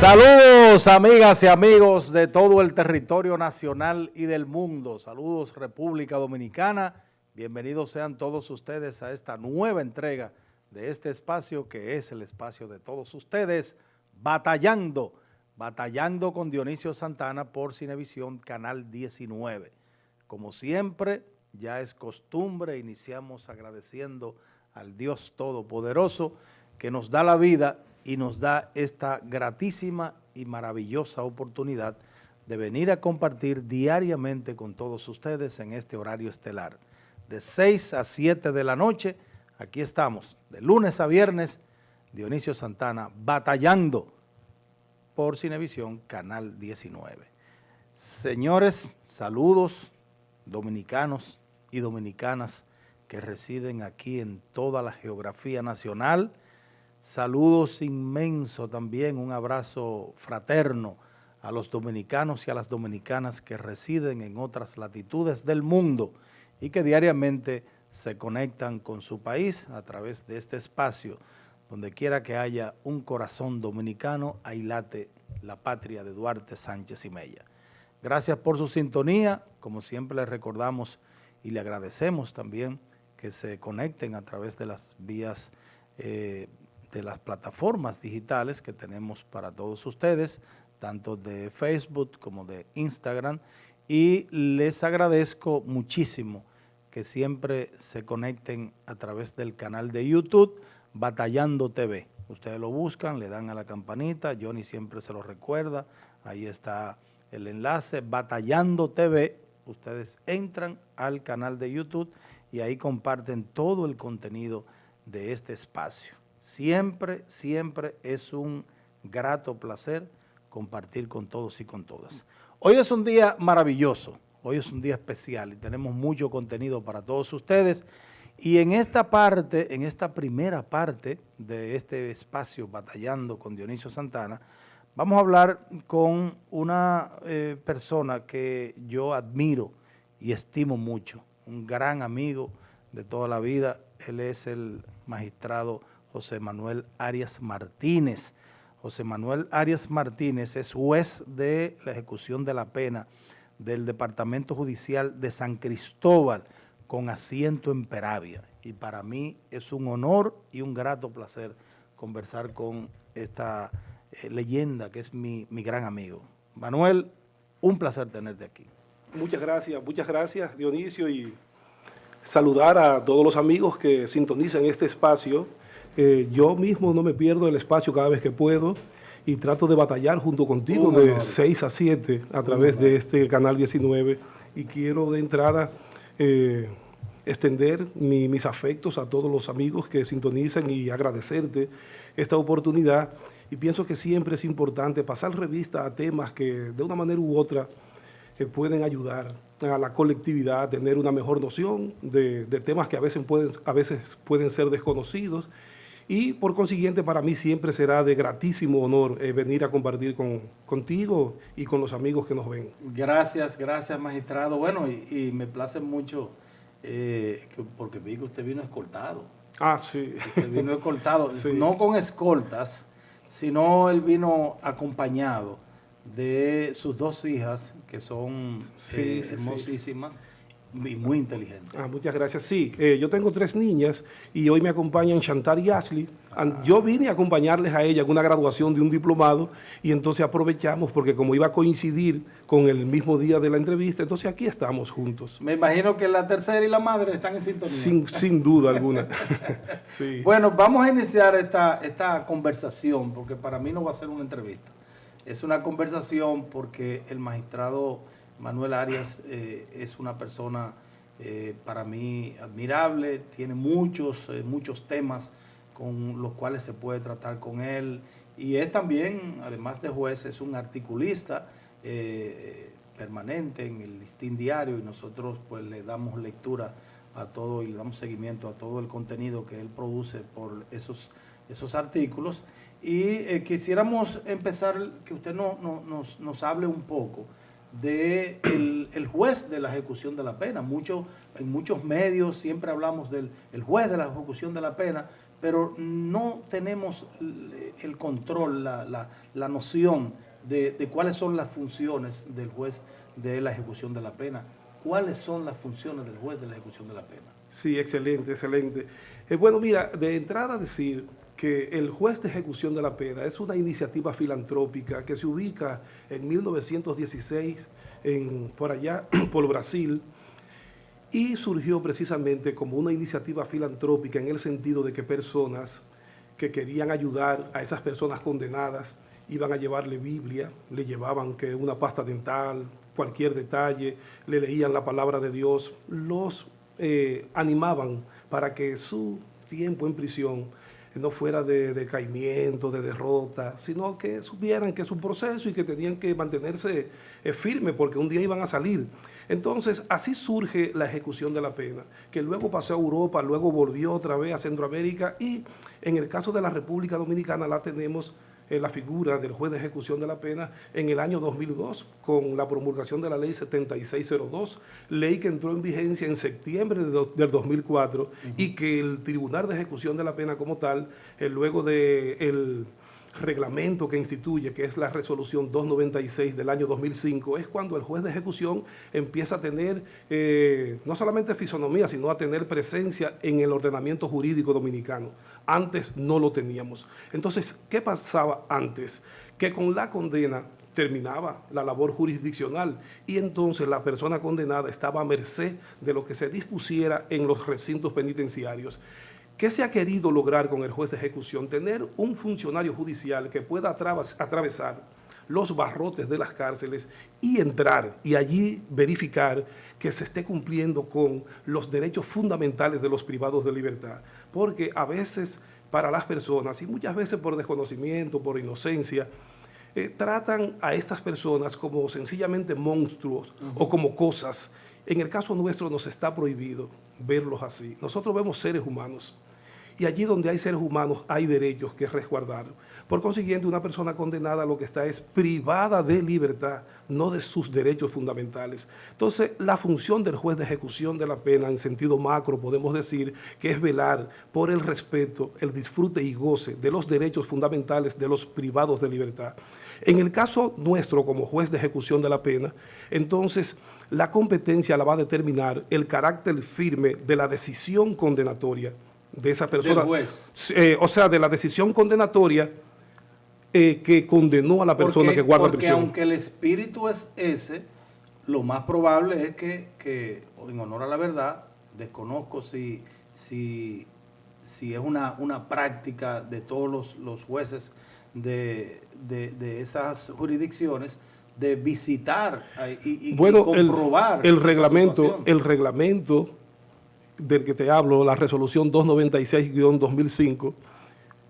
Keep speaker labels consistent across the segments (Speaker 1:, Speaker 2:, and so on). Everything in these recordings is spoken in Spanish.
Speaker 1: Saludos amigas y amigos de todo el territorio nacional y del mundo. Saludos República Dominicana. Bienvenidos sean todos ustedes a esta nueva entrega de este espacio que es el espacio de todos ustedes, Batallando con Dionisio Santana por Cinevisión Canal 19. Como siempre, ya es costumbre, iniciamos agradeciendo al Dios Todopoderoso que nos da la vida y nos da esta gratísima y maravillosa oportunidad de venir a compartir diariamente con todos ustedes en este horario estelar. De 6 a 7 de la noche, aquí estamos, de lunes a viernes, Dionisio Santana, batallando por Cinevisión Canal 19. Señores, saludos dominicanos y dominicanas que residen aquí en toda la geografía nacional. Saludos inmensos también, un abrazo fraterno a los dominicanos y a las dominicanas que residen en otras latitudes del mundo y que diariamente se conectan con su país a través de este espacio. Donde quiera que haya un corazón dominicano, ahí late la patria de Duarte Sánchez y Mella. Gracias por su sintonía, como siempre les recordamos y le agradecemos también que se conecten a través de las vías de las plataformas digitales que tenemos para todos ustedes, tanto de Facebook como de Instagram, y les agradezco muchísimo que siempre se conecten a través del canal de YouTube Batallando TV. Ustedes lo buscan, le dan a la campanita, Johnny siempre se lo recuerda, ahí está el enlace Batallando TV. Ustedes entran al canal de YouTube y ahí comparten todo el contenido de este espacio. Siempre es un grato placer compartir con todos y con todas. Hoy es un día maravilloso, hoy es un día especial y tenemos mucho contenido para todos ustedes. Y en esta parte, en esta primera parte de este espacio Batallando con Dionisio Santana, vamos a hablar con una persona que yo admiro y estimo mucho, un gran amigo de toda la vida. Él es el magistrado José Manuel Arias Martínez. José Manuel Arias Martínez es juez de la ejecución de la pena del Departamento Judicial de San Cristóbal, con asiento en Peravia. Y para mí es un honor y un grato placer conversar con esta leyenda que es mi gran amigo. Manuel, un placer tenerte aquí.
Speaker 2: Muchas gracias Dionisio, y saludar a todos los amigos que sintonizan este espacio. Yo mismo no me pierdo el espacio cada vez que puedo y trato de batallar junto contigo de 6 a 7 a través de este Canal 19, y quiero de entrada extender mis afectos a todos los amigos que sintonizan y agradecerte esta oportunidad. Y pienso que siempre es importante pasar revista a temas que de una manera u otra pueden ayudar a la colectividad a tener una mejor noción de temas que a veces pueden ser desconocidos, y por consiguiente para mí siempre será de gratísimo honor venir a compartir contigo y con los amigos que nos ven.
Speaker 1: Gracias magistrado. Bueno, y me place mucho porque vi que usted vino escoltado.
Speaker 2: Ah, sí.
Speaker 1: Usted vino escoltado,
Speaker 2: sí.
Speaker 1: No con escoltas, sino él vino acompañado de sus dos hijas, que son hermosísimas y muy inteligentes.
Speaker 2: Muchas gracias. Sí, yo tengo 3 niñas y hoy me acompañan Chantal y Ashley. Yo vine a acompañarles a ellas en una graduación de un diplomado, y entonces aprovechamos porque como iba a coincidir con el mismo día de la entrevista, entonces aquí estamos juntos.
Speaker 1: Me imagino que la tercera y la madre están en sintonía.
Speaker 2: Sin duda alguna. Sí.
Speaker 1: Bueno, vamos a iniciar esta conversación, porque para mí no va a ser una entrevista. Es una conversación porque el magistrado Manuel Arias es una persona para mí admirable, tiene muchos temas con los cuales se puede tratar con él, y es también, además de juez, es un articulista permanente en el Listín Diario, y nosotros pues le damos lectura a todo y le damos seguimiento a todo el contenido que él produce por esos artículos. Y quisiéramos empezar que usted nos hable un poco de el juez de la ejecución de la pena. En muchos medios siempre hablamos del el juez de la ejecución de la pena, pero no tenemos el control, la noción de cuáles son las funciones del juez de la ejecución de la pena. ¿Cuáles son las funciones del juez de la ejecución de la pena?
Speaker 2: Sí, excelente, excelente. Bueno, mira, de entrada decir que el juez de ejecución de la pena es una iniciativa filantrópica que se ubica en 1916 por allá, por Brasil, y surgió precisamente como una iniciativa filantrópica en el sentido de que personas que querían ayudar a esas personas condenadas iban a llevarle Biblia, le llevaban que una pasta dental, cualquier detalle, le leían la palabra de Dios, los animaban para que su tiempo en prisión no fuera de decaimiento, de derrota, sino que supieran que es un proceso y que tenían que mantenerse firmes porque un día iban a salir. Entonces, así surge la ejecución de la pena, que luego pasó a Europa, luego volvió otra vez a Centroamérica y en el caso de la República Dominicana la tenemos la figura del juez de ejecución de la pena en el año 2002 con la promulgación de la ley 7602, ley que entró en vigencia en septiembre del 2004 y que el Tribunal de Ejecución de la Pena como tal, luego del reglamento que instituye, que es la resolución 296 del año 2005, es cuando el juez de ejecución empieza a tener no solamente fisonomía, sino a tener presencia en el ordenamiento jurídico dominicano. Antes no lo teníamos. Entonces, ¿qué pasaba antes? Que con la condena terminaba la labor jurisdiccional y entonces la persona condenada estaba a merced de lo que se dispusiera en los recintos penitenciarios. ¿Qué se ha querido lograr con el juez de ejecución? Tener un funcionario judicial que pueda atravesar los barrotes de las cárceles y entrar y allí verificar que se esté cumpliendo con los derechos fundamentales de los privados de libertad. Porque a veces para las personas, y muchas veces por desconocimiento, por inocencia, tratan a estas personas como sencillamente monstruos o como cosas. En el caso nuestro nos está prohibido verlos así. Nosotros vemos seres humanos. Y allí donde hay seres humanos hay derechos que resguardar. Por consiguiente, una persona condenada lo que está es privada de libertad, no de sus derechos fundamentales. Entonces, la función del juez de ejecución de la pena, en sentido macro, podemos decir que es velar por el respeto, el disfrute y goce de los derechos fundamentales de los privados de libertad. En el caso nuestro, como juez de ejecución de la pena, entonces, la competencia la va a determinar el carácter firme de la decisión condenatoria de esa persona,
Speaker 1: del juez.
Speaker 2: O sea, de la decisión condenatoria que condenó a la persona que guarda prisión.
Speaker 1: Porque aunque el espíritu es ese, lo más probable es que en honor a la verdad, desconozco si es una práctica de todos los jueces de esas jurisdicciones, de visitar y comprobar
Speaker 2: el reglamento del que te hablo, la resolución 296-2005,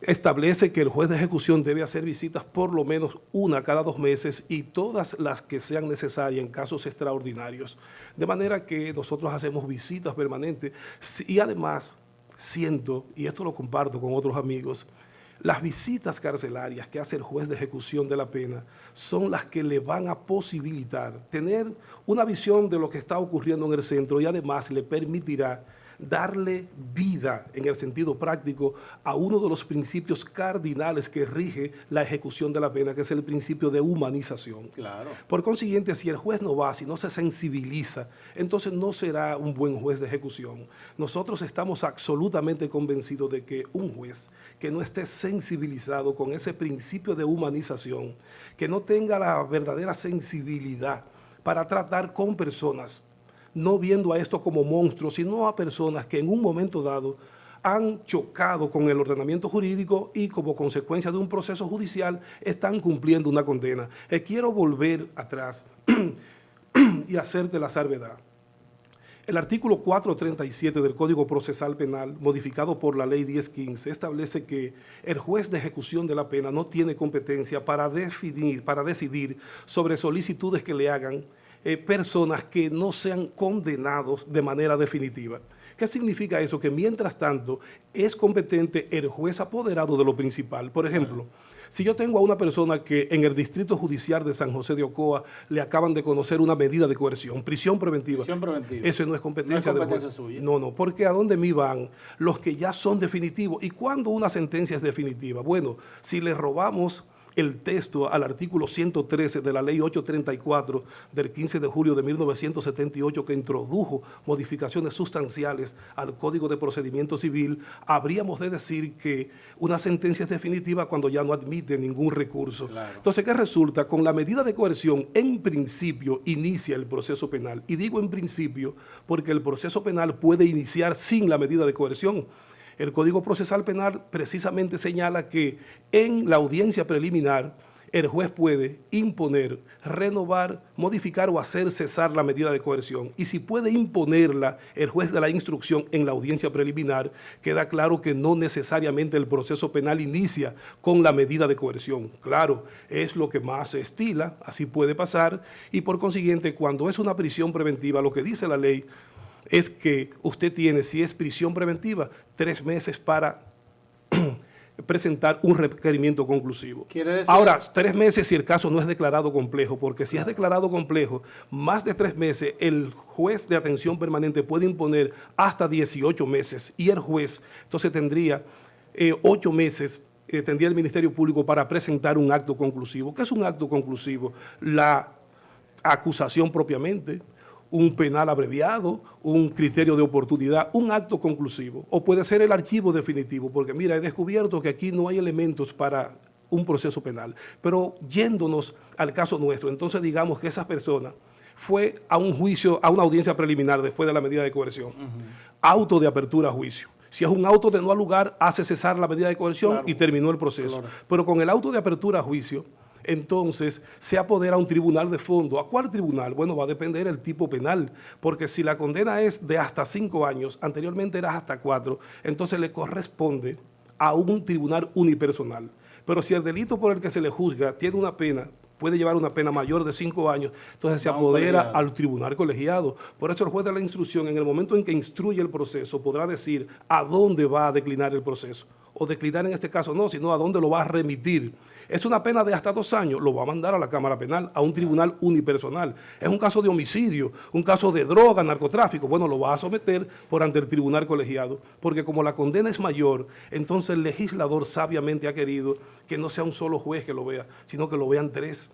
Speaker 2: establece que el juez de ejecución debe hacer visitas por lo menos una cada 2 meses y todas las que sean necesarias en casos extraordinarios. De manera que nosotros hacemos visitas permanentes y además siento, y esto lo comparto con otros amigos, las visitas carcelarias que hace el juez de ejecución de la pena son las que le van a posibilitar tener una visión de lo que está ocurriendo en el centro y además le permitirá darle vida en el sentido práctico a uno de los principios cardinales que rige la ejecución de la pena, que es el principio de humanización.
Speaker 1: Claro.
Speaker 2: Por consiguiente, si el juez no va, si no se sensibiliza, entonces no será un buen juez de ejecución. Nosotros estamos absolutamente convencidos de que un juez que no esté sensibilizado con ese principio de humanización, que no tenga la verdadera sensibilidad para tratar con personas, no viendo a esto como monstruos, sino a personas que en un momento dado han chocado con el ordenamiento jurídico y como consecuencia de un proceso judicial están cumpliendo una condena. Quiero volver atrás y hacerte la salvedad. El artículo 437 del Código Procesal Penal, modificado por la Ley 1015, establece que el juez de ejecución de la pena no tiene competencia para decidir sobre solicitudes que le hagan personas que no sean condenados de manera definitiva. ¿Qué significa eso? Que mientras tanto es competente el juez apoderado de lo principal. Por ejemplo, Si yo tengo a una persona que en el Distrito Judicial de San José de Ocoa le acaban de conocer una medida de coerción, prisión preventiva. Eso no es competencia,
Speaker 1: suya.
Speaker 2: No, porque ¿a dónde me van los que ya son definitivos? ¿Y cuándo una sentencia es definitiva? Bueno, si le robamos el texto al artículo 113 de la ley 834 del 15 de julio de 1978 que introdujo modificaciones sustanciales al Código de Procedimiento Civil, habríamos de decir que una sentencia es definitiva cuando ya no admite ningún recurso.
Speaker 1: Claro.
Speaker 2: Entonces, ¿qué resulta? Con la medida de coerción, en principio, inicia el proceso penal. Y digo en principio porque el proceso penal puede iniciar sin la medida de coerción. El Código Procesal Penal precisamente señala que en la audiencia preliminar el juez puede imponer, renovar, modificar o hacer cesar la medida de coerción. Y si puede imponerla el juez de la instrucción en la audiencia preliminar, queda claro que no necesariamente el proceso penal inicia con la medida de coerción. Claro, es lo que más se estila, así puede pasar, y por consiguiente, cuando es una prisión preventiva, lo que dice la ley es que usted tiene, si es prisión preventiva, 3 meses para presentar un requerimiento conclusivo. Ahora, 3 meses si el caso no es declarado complejo, porque si es declarado complejo, más de 3 meses, el juez de atención permanente puede imponer hasta 18 meses y el juez entonces tendría 8 meses, tendría el Ministerio Público para presentar un acto conclusivo. ¿Qué es un acto conclusivo? La acusación propiamente, un penal abreviado, un criterio de oportunidad, un acto conclusivo, o puede ser el archivo definitivo, porque mira, he descubierto que aquí no hay elementos para un proceso penal, pero yéndonos al caso nuestro, entonces digamos que esa persona fue a un juicio, a una audiencia preliminar después de la medida de coerción, auto de apertura a juicio. Si es un auto de no al lugar, hace cesar la medida de coerción, claro, y terminó el proceso. Claro. Pero con el auto de apertura a juicio, entonces se apodera a un tribunal de fondo. ¿A cuál tribunal? Bueno, va a depender el tipo penal, porque si la condena es de hasta 5 años, anteriormente era hasta 4, entonces le corresponde a un tribunal unipersonal. Pero si el delito por el que se le juzga tiene una pena, puede llevar una pena mayor de 5 años, entonces se apodera al tribunal colegiado. Por eso el juez de la instrucción, en el momento en que instruye el proceso, podrá decir a dónde va a declinar el proceso. O declinar en este caso no, sino a dónde lo va a remitir. Es una pena de hasta 2 años, lo va a mandar a la Cámara Penal, a un tribunal unipersonal. Es un caso de homicidio, un caso de droga, narcotráfico, bueno, lo va a someter por ante el tribunal colegiado, porque como la condena es mayor, entonces el legislador sabiamente ha querido que no sea un solo juez que lo vea, sino que lo vean 3,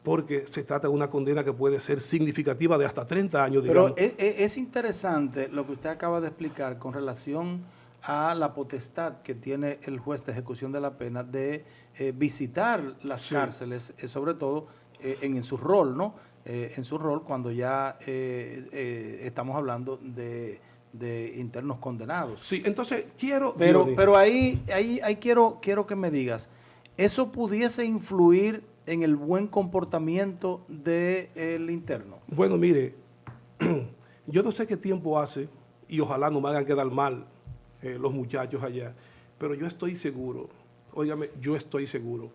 Speaker 2: porque se trata de una condena que puede ser significativa de hasta 30 años, digamos.
Speaker 1: Pero es interesante lo que usted acaba de explicar con relación a la potestad que tiene el juez de ejecución de la pena de visitar las cárceles, sobre todo en su rol, ¿no? En su rol cuando ya estamos hablando de internos condenados.
Speaker 2: Sí, entonces quiero...
Speaker 1: Pero ahí quiero que me digas, ¿eso pudiese influir en el buen comportamiento del interno?
Speaker 2: Bueno, mire, yo no sé qué tiempo hace, y ojalá no me hagan quedar mal los muchachos allá, pero yo estoy seguro, óigame, yo estoy seguro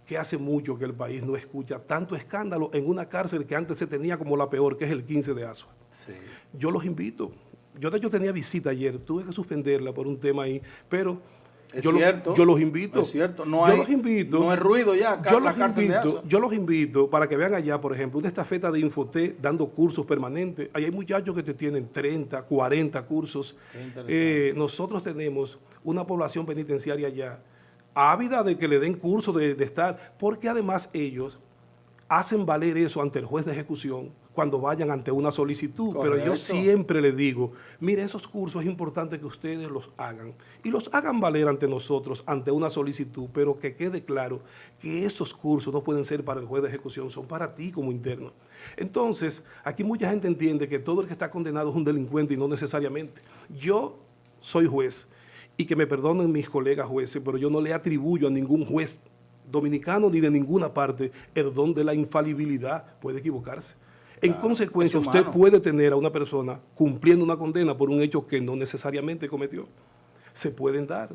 Speaker 2: que hace mucho que el país no escucha tanto escándalo en una cárcel que antes se tenía como la peor, que es el 15 de Asua.
Speaker 1: Sí.
Speaker 2: Yo los invito. Yo de hecho tenía visita ayer, tuve que suspenderla por un tema ahí, pero yo los invito.
Speaker 1: Es cierto,
Speaker 2: no es
Speaker 1: ruido ya.
Speaker 2: Yo los invito para que vean allá, por ejemplo, una estafeta de Infoté dando cursos permanentes. Ahí hay muchachos que te tienen 30, 40 cursos. Nosotros tenemos una población penitenciaria allá ávida de que le den cursos de estar, porque además ellos hacen valer eso ante el juez de ejecución cuando vayan ante una solicitud. Correcto. Pero yo siempre les digo, mire, esos cursos es importante que ustedes los hagan y los hagan valer ante nosotros, ante una solicitud, pero que quede claro que esos cursos no pueden ser para el juez de ejecución, son para ti como interno. Entonces, aquí mucha gente entiende que todo el que está condenado es un delincuente y no necesariamente. Yo soy juez y que me perdonen mis colegas jueces, pero yo no le atribuyo a ningún juez dominicano ni de ninguna parte el don de la infalibilidad. Puede equivocarse. En consecuencia, usted puede tener a una persona cumpliendo una condena por un hecho que no necesariamente cometió. Se pueden dar.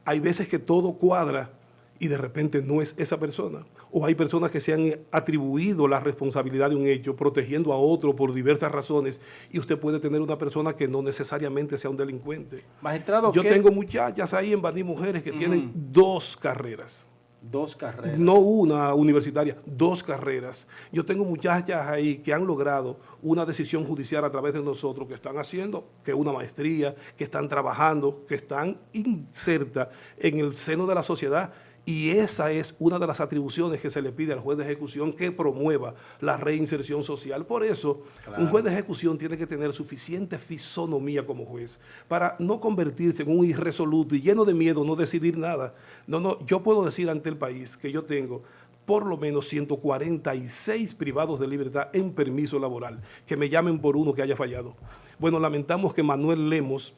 Speaker 2: Hay veces que todo cuadra y de repente no es esa persona. O hay personas que se han atribuido la responsabilidad de un hecho protegiendo a otro por diversas razones y usted puede tener una persona que no necesariamente sea un delincuente.
Speaker 1: Magistrado,
Speaker 2: yo tengo muchachas ahí en Baní Mujeres que tienen 2 carreras.
Speaker 1: 2 carreras.
Speaker 2: No una universitaria, 2 carreras. Yo tengo muchachas ahí que han logrado una decisión judicial a través de nosotros, que están haciendo que una maestría, que están trabajando, que están insertas en el seno de la sociedad. Y esa es una de las atribuciones que se le pide al juez de ejecución, que promueva la reinserción social. Por eso, un juez de ejecución tiene que tener suficiente fisonomía como juez para no convertirse en un irresoluto y lleno de miedo, no decidir nada. No, yo puedo decir ante el país que yo tengo por lo menos 146 privados de libertad en permiso laboral, que me llamen por uno que haya fallado. Bueno, lamentamos que Manuel Lemos...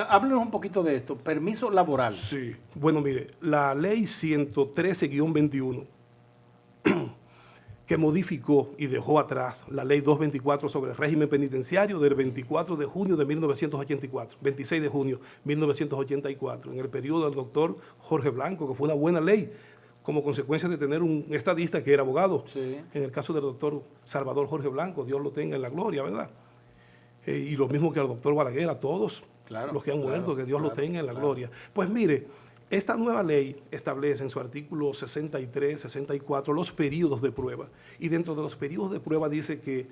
Speaker 1: Háblenos un poquito de esto, permiso laboral.
Speaker 2: Sí, bueno, mire, la ley 113-21, que modificó y dejó atrás la ley 224 sobre el régimen penitenciario del 24 de junio de 1984, 26 de junio de 1984, en el periodo del doctor Jorge Blanco, que fue una buena ley, como consecuencia de tener un estadista que era abogado.
Speaker 1: Sí.
Speaker 2: En el caso del doctor Salvador Jorge Blanco, Dios lo tenga en la gloria, ¿verdad? Y lo mismo que al doctor Balaguer, a todos los que han muerto, que Dios lo tenga en la gloria. Pues mire, esta nueva ley establece en su artículo 63, 64 los periodos de prueba. Y dentro de los periodos de prueba dice que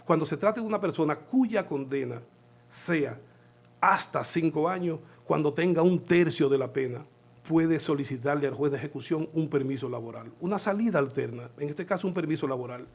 Speaker 2: cuando se trate de una persona cuya condena sea hasta 5 años, cuando tenga 1/3 de la pena, puede solicitarle al juez de ejecución un permiso laboral, una salida alterna, en este caso un permiso laboral.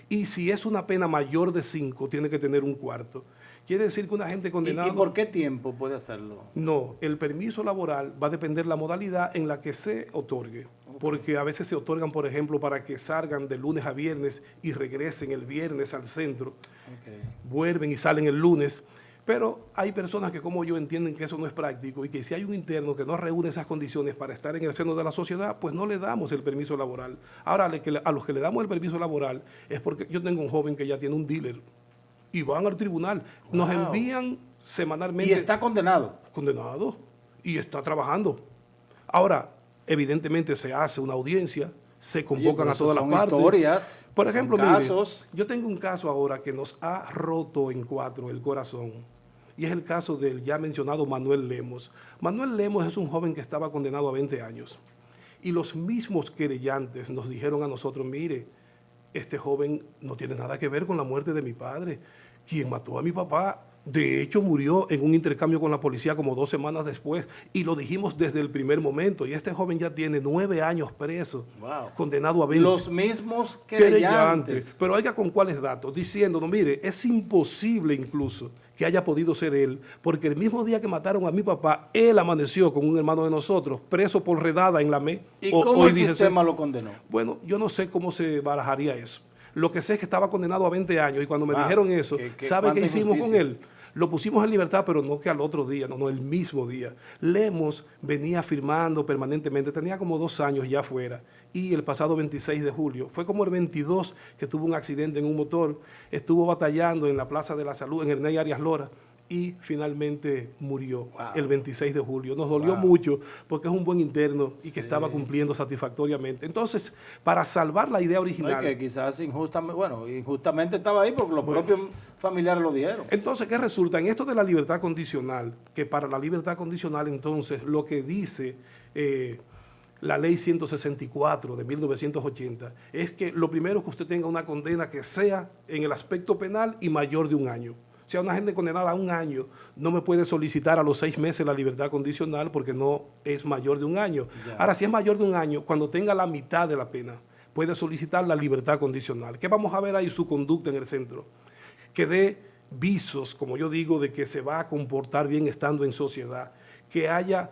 Speaker 2: Y si es una pena mayor de 5, tiene que tener 1/4. Quiere decir que una gente condenada...
Speaker 1: ¿Y por qué tiempo puede hacerlo?
Speaker 2: No, el permiso laboral va a depender de la modalidad en la que se otorgue. Okay. Porque a veces se otorgan, por ejemplo, para que salgan de lunes a viernes y regresen el viernes al centro. Okay. Vuelven y salen el lunes. Pero hay personas que, como yo, entienden que eso no es práctico y que si hay un interno que no reúne esas condiciones para estar en el seno de la sociedad, pues no le damos el permiso laboral. Ahora, a los que le damos el permiso laboral es porque yo tengo un joven que ya tiene un dealer y van al tribunal. Nos envían semanalmente...
Speaker 1: ¿Y está condenado?
Speaker 2: Condenado y está trabajando. Ahora, evidentemente se hace una audiencia, se convocan a todas las partes.
Speaker 1: Historias,
Speaker 2: por ejemplo,
Speaker 1: casos.
Speaker 2: Mire, yo tengo un caso ahora que nos ha roto en 4 el corazón. Y es el caso del ya mencionado Manuel Lemos. Manuel Lemos es un joven que estaba condenado a 20 años. Y los mismos querellantes nos dijeron a nosotros, mire, este joven no tiene nada que ver con la muerte de mi padre. Quien mató a mi papá, de hecho, murió en un intercambio con la policía como 2 semanas después. Y lo dijimos desde el primer momento. Y este joven ya tiene 9 años preso, condenado a 20.
Speaker 1: Los mismos querellantes.
Speaker 2: Pero oiga con cuáles datos, diciéndonos, mire, es imposible incluso que haya podido ser él, porque el mismo día que mataron a mi papá, él amaneció con un hermano de nosotros, preso por redada en la ME.
Speaker 1: ¿Y cómo el sistema lo condenó?
Speaker 2: Bueno, yo no sé cómo se barajaría eso. Lo que sé es que estaba condenado a 20 años y cuando me dijeron eso, ¿sabe qué hicimos con él? Lo pusimos en libertad, pero no que al otro día, no, el mismo día. Lemos venía firmando permanentemente, tenía como 2 años ya fuera, y el pasado 26 de julio, fue como el 22 que tuvo un accidente en un motor, estuvo batallando en la Plaza de la Salud, en Ernei Arias Lora, y finalmente murió el 26 de julio. Nos dolió mucho porque es un buen interno y que estaba cumpliendo satisfactoriamente. Entonces, para salvar la idea original...
Speaker 1: que quizás injustamente estaba ahí porque los propios familiares lo dijeron.
Speaker 2: Entonces, ¿qué resulta? En esto de la libertad condicional, que para la libertad condicional, entonces, lo que dice... la ley 164 de 1980, es que lo primero es que usted tenga una condena que sea en el aspecto penal y mayor de 1 año. O sea, una gente condenada a 1 año no me puede solicitar a los 6 meses la libertad condicional porque no es mayor de 1 año. Ahora, si es mayor de 1 año, cuando tenga la mitad de la pena, puede solicitar la libertad condicional. ¿Qué vamos a ver ahí? Su conducta en el centro. Que dé visos, como yo digo, de que se va a comportar bien estando en sociedad, que haya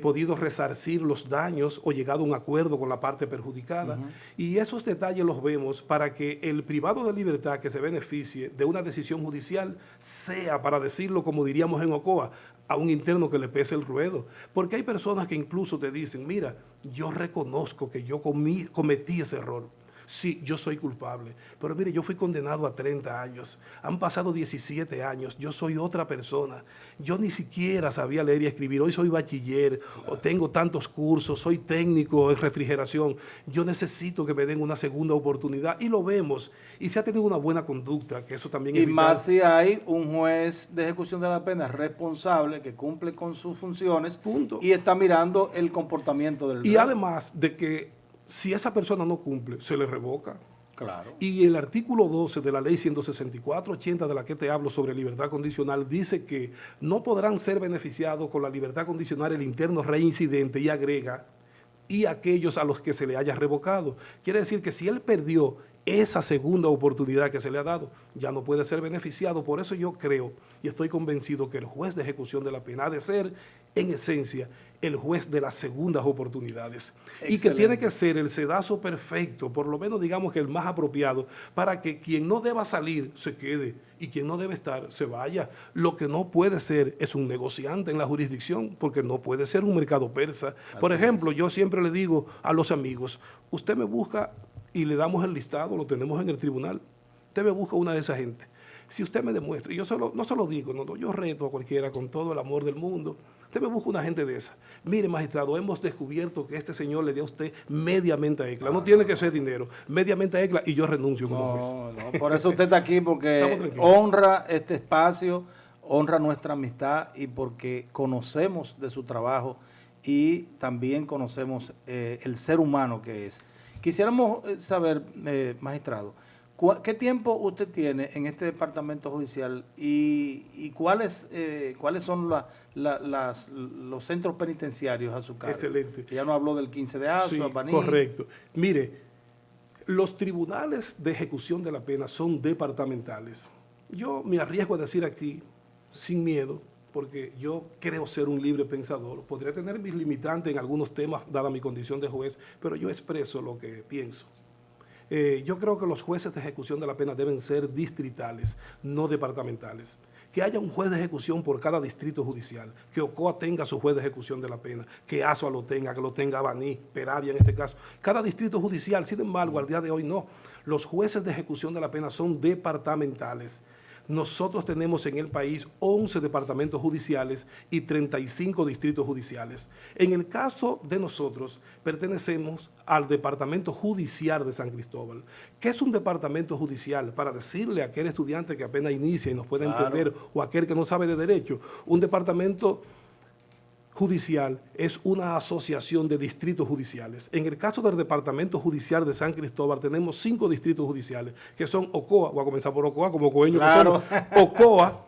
Speaker 2: podido resarcir los daños o llegado a un acuerdo con la parte perjudicada. Y esos detalles los vemos para que el privado de libertad que se beneficie de una decisión judicial sea, para decirlo como diríamos en Ocoa, a un interno que le pese el ruedo. Porque hay personas que incluso te dicen, mira, yo reconozco que yo cometí ese error, sí, yo soy culpable, pero mire, yo fui condenado a 30 años, han pasado 17 años, yo soy otra persona, yo ni siquiera sabía leer y escribir, hoy soy bachiller, o tengo tantos cursos, soy técnico en refrigeración, yo necesito que me den una segunda oportunidad, y lo vemos, y se ha tenido una buena conducta, que eso también es
Speaker 1: vital. Más si hay un juez de ejecución de la pena responsable que cumple con sus funciones. Punto. Y está mirando el comportamiento del
Speaker 2: y rey. Además de que si esa persona no cumple, se le revoca.
Speaker 1: Claro.
Speaker 2: Y el artículo 12 de la ley 164/80 de la que te hablo sobre libertad condicional dice que no podrán ser beneficiados con la libertad condicional el interno reincidente, y agrega, y aquellos a los que se le haya revocado. Quiere decir que si él perdió esa segunda oportunidad que se le ha dado, ya no puede ser beneficiado. Por eso yo creo y estoy convencido que el juez de ejecución de la pena ha de ser, en esencia, el juez de las segundas oportunidades. Excelente. Y que tiene que ser el sedazo perfecto, por lo menos digamos que el más apropiado, para que quien no deba salir se quede y quien no debe estar se vaya. Lo que no puede ser es un negociante en la jurisdicción, porque no puede ser un mercado persa. Por ejemplo, yo siempre le digo a los amigos, usted me busca y le damos el listado, lo tenemos en el tribunal, usted me busca una de esas gente. Si usted me demuestra, y yo no se lo digo, no, yo reto a cualquiera con todo el amor del mundo, usted me busca una gente de esa. Mire, magistrado, hemos descubierto que este señor le dio a usted mediamente a ECLA. No tiene que ser dinero, mediamente a ECLA, y yo renuncio como juez.
Speaker 1: No, por eso usted está aquí, porque honra este espacio, honra nuestra amistad y porque conocemos de su trabajo y también conocemos el ser humano que es. Quisiéramos saber, magistrado, ¿qué tiempo usted tiene en este departamento judicial y cuáles son los centros penitenciarios a su cargo?
Speaker 2: Excelente.
Speaker 1: Ya nos habló del 15 de Asua,
Speaker 2: sí,
Speaker 1: Baní.
Speaker 2: Correcto. Mire, los tribunales de ejecución de la pena son departamentales. Yo me arriesgo a decir aquí, sin miedo, porque yo creo ser un libre pensador. Podría tener mis limitantes en algunos temas, dada mi condición de juez, pero yo expreso lo que pienso. Yo creo que los jueces de ejecución de la pena deben ser distritales, no departamentales. Que haya un juez de ejecución por cada distrito judicial, que Ocoa tenga su juez de ejecución de la pena, que Asua lo tenga, que lo tenga Baní, Peravia en este caso. Cada distrito judicial, sin embargo, al día de hoy no. Los jueces de ejecución de la pena son departamentales. Nosotros tenemos en el país 11 departamentos judiciales y 35 distritos judiciales. En el caso de nosotros, pertenecemos al Departamento Judicial de San Cristóbal. ¿Qué es un departamento judicial? Para decirle a aquel estudiante que apenas inicia y nos puede entender, o aquel que no sabe de derecho, un departamento judicial es una asociación de distritos judiciales. En el caso del Departamento Judicial de San Cristóbal tenemos 5 distritos judiciales, que son Ocoa, voy a comenzar por Ocoa, como coeño que somos, Ocoa,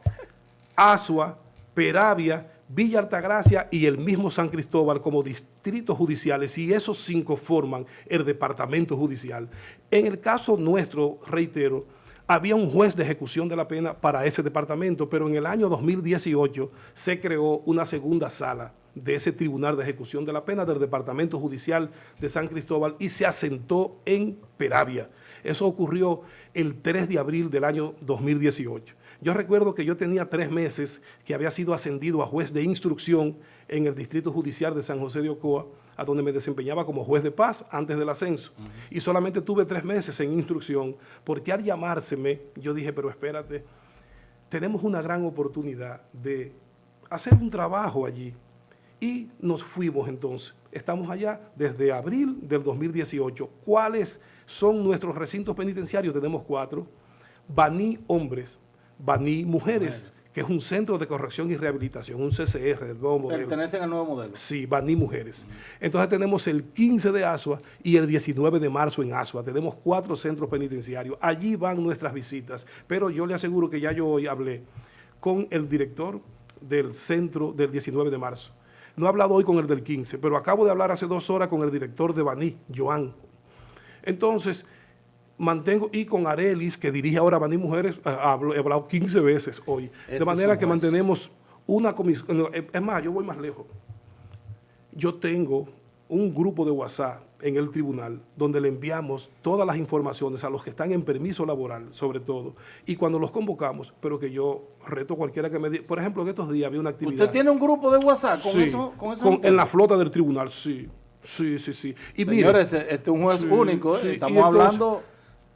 Speaker 2: Asua, Peravia, Villa Altagracia y el mismo San Cristóbal como distritos judiciales, y esos 5 forman el Departamento Judicial. En el caso nuestro, reitero, había un juez de ejecución de la pena para ese departamento, pero en el año 2018 se creó una segunda sala de ese Tribunal de Ejecución de la Pena del Departamento Judicial de San Cristóbal y se asentó en Peravia. Eso ocurrió el 3 de abril del año 2018. Yo recuerdo que yo tenía 3 meses que había sido ascendido a juez de instrucción en el Distrito Judicial de San José de Ocoa, a donde me desempeñaba como juez de paz antes del ascenso. Y solamente tuve 3 meses en instrucción, porque al llamárseme, yo dije, pero espérate, tenemos una gran oportunidad de hacer un trabajo allí. Y nos fuimos entonces. Estamos allá desde abril del 2018. ¿Cuáles son nuestros recintos penitenciarios? Tenemos 4. Baní hombres, Baní mujeres, que es un centro de corrección y rehabilitación, un CCR del nuevo modelo.
Speaker 1: ¿Pertenecen al nuevo modelo?
Speaker 2: Sí, Baní mujeres. Entonces tenemos el 15 de Asua y el 19 de marzo en Asua. Tenemos 4 centros penitenciarios. Allí van nuestras visitas. Pero yo le aseguro que ya yo hoy hablé con el director del centro del 19 de marzo. No he hablado hoy con el del 15, pero acabo de hablar hace 2 horas con el director de Baní, Joan. Entonces, y con Arelis, que dirige ahora Baní Mujeres, he hablado 15 veces hoy. De manera que mantenemos una comisión. Es más, yo voy más lejos. Yo tengo un grupo de WhatsApp en el tribunal donde le enviamos todas las informaciones a los que están en permiso laboral, sobre todo, y cuando los convocamos, pero que yo reto a cualquiera que me diga, por ejemplo, en estos días había una actividad.
Speaker 1: ¿Usted tiene un grupo de WhatsApp con
Speaker 2: sí,
Speaker 1: eso?
Speaker 2: En la flota del tribunal, sí. Sí, sí, sí. Y
Speaker 1: señores,
Speaker 2: mire,
Speaker 1: este es un juez
Speaker 2: sí,
Speaker 1: único,
Speaker 2: sí,
Speaker 1: estamos
Speaker 2: y entonces,
Speaker 1: hablando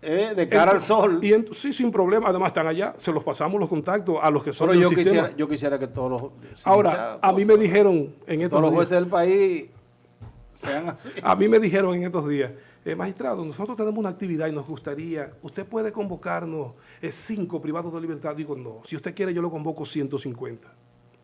Speaker 1: de cara al sol.
Speaker 2: Sí, sin problema, además están allá, se los pasamos los contactos a los que son
Speaker 1: Pero
Speaker 2: del sistema.
Speaker 1: yo quisiera que todos los, sin
Speaker 2: Ahora,
Speaker 1: echar
Speaker 2: a mí
Speaker 1: cosas,
Speaker 2: me
Speaker 1: ¿verdad?
Speaker 2: dijeron en
Speaker 1: Que
Speaker 2: estos
Speaker 1: todos los
Speaker 2: días,
Speaker 1: jueces del país sean así.
Speaker 2: a mí me dijeron en estos días, magistrado, nosotros tenemos una actividad y nos gustaría, usted puede convocarnos 5 privados de libertad. Digo, no, si usted quiere yo lo convoco 150.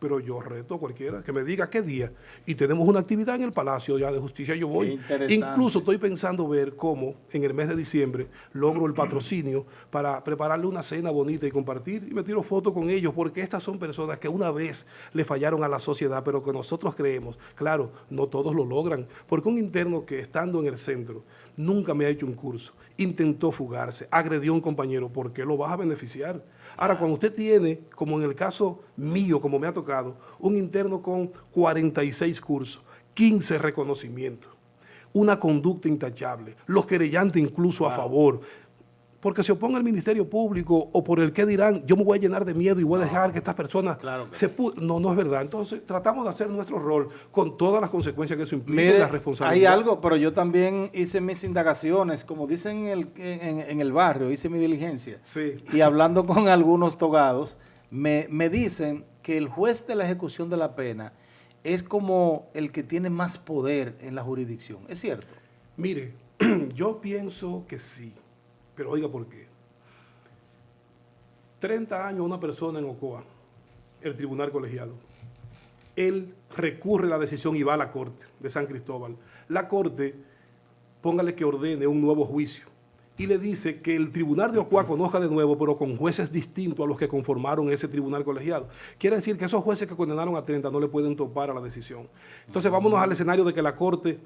Speaker 2: Pero yo reto a cualquiera que me diga qué día. Y tenemos una actividad en el Palacio ya de Justicia, yo
Speaker 1: Qué
Speaker 2: voy.
Speaker 1: interesante.
Speaker 2: Incluso estoy pensando ver cómo en el mes de diciembre logro el patrocinio para prepararle una cena bonita y compartir. Y me tiro fotos con ellos, porque estas son personas que una vez le fallaron a la sociedad, pero que nosotros creemos, claro, no todos lo logran. Porque un interno que estando en el centro nunca me ha hecho un curso, intentó fugarse, agredió a un compañero, ¿por qué lo vas a beneficiar? Ahora, cuando usted tiene, como en el caso mío, como me ha tocado, un interno con 46 cursos, 15 reconocimientos, una conducta intachable, los querellantes incluso a favor, porque se oponga al Ministerio Público o por el qué dirán, yo me voy a llenar de miedo y voy a dejar que estas personas No, no es verdad. Entonces, tratamos de hacer nuestro rol con todas las consecuencias que eso implica.
Speaker 1: Mire,
Speaker 2: y la responsabilidad.
Speaker 1: hay algo, pero yo también hice mis indagaciones, como dicen en el barrio, hice mi diligencia.
Speaker 2: Sí.
Speaker 1: Y hablando con algunos togados, me dicen que el juez de la ejecución de la pena es como el que tiene más poder en la jurisdicción. ¿Es cierto?
Speaker 2: Mire, yo pienso que sí. Pero oiga por qué. 30 años una persona en Ocoa, el tribunal colegiado. Él recurre la decisión y va a la corte de San Cristóbal. La corte, póngale que ordene un nuevo juicio y le dice que el tribunal de Ocoa conozca de nuevo, pero con jueces distintos a los que conformaron ese tribunal colegiado. Quiere decir que esos jueces que condenaron a 30 no le pueden topar a la decisión. Entonces vámonos al escenario de que la corte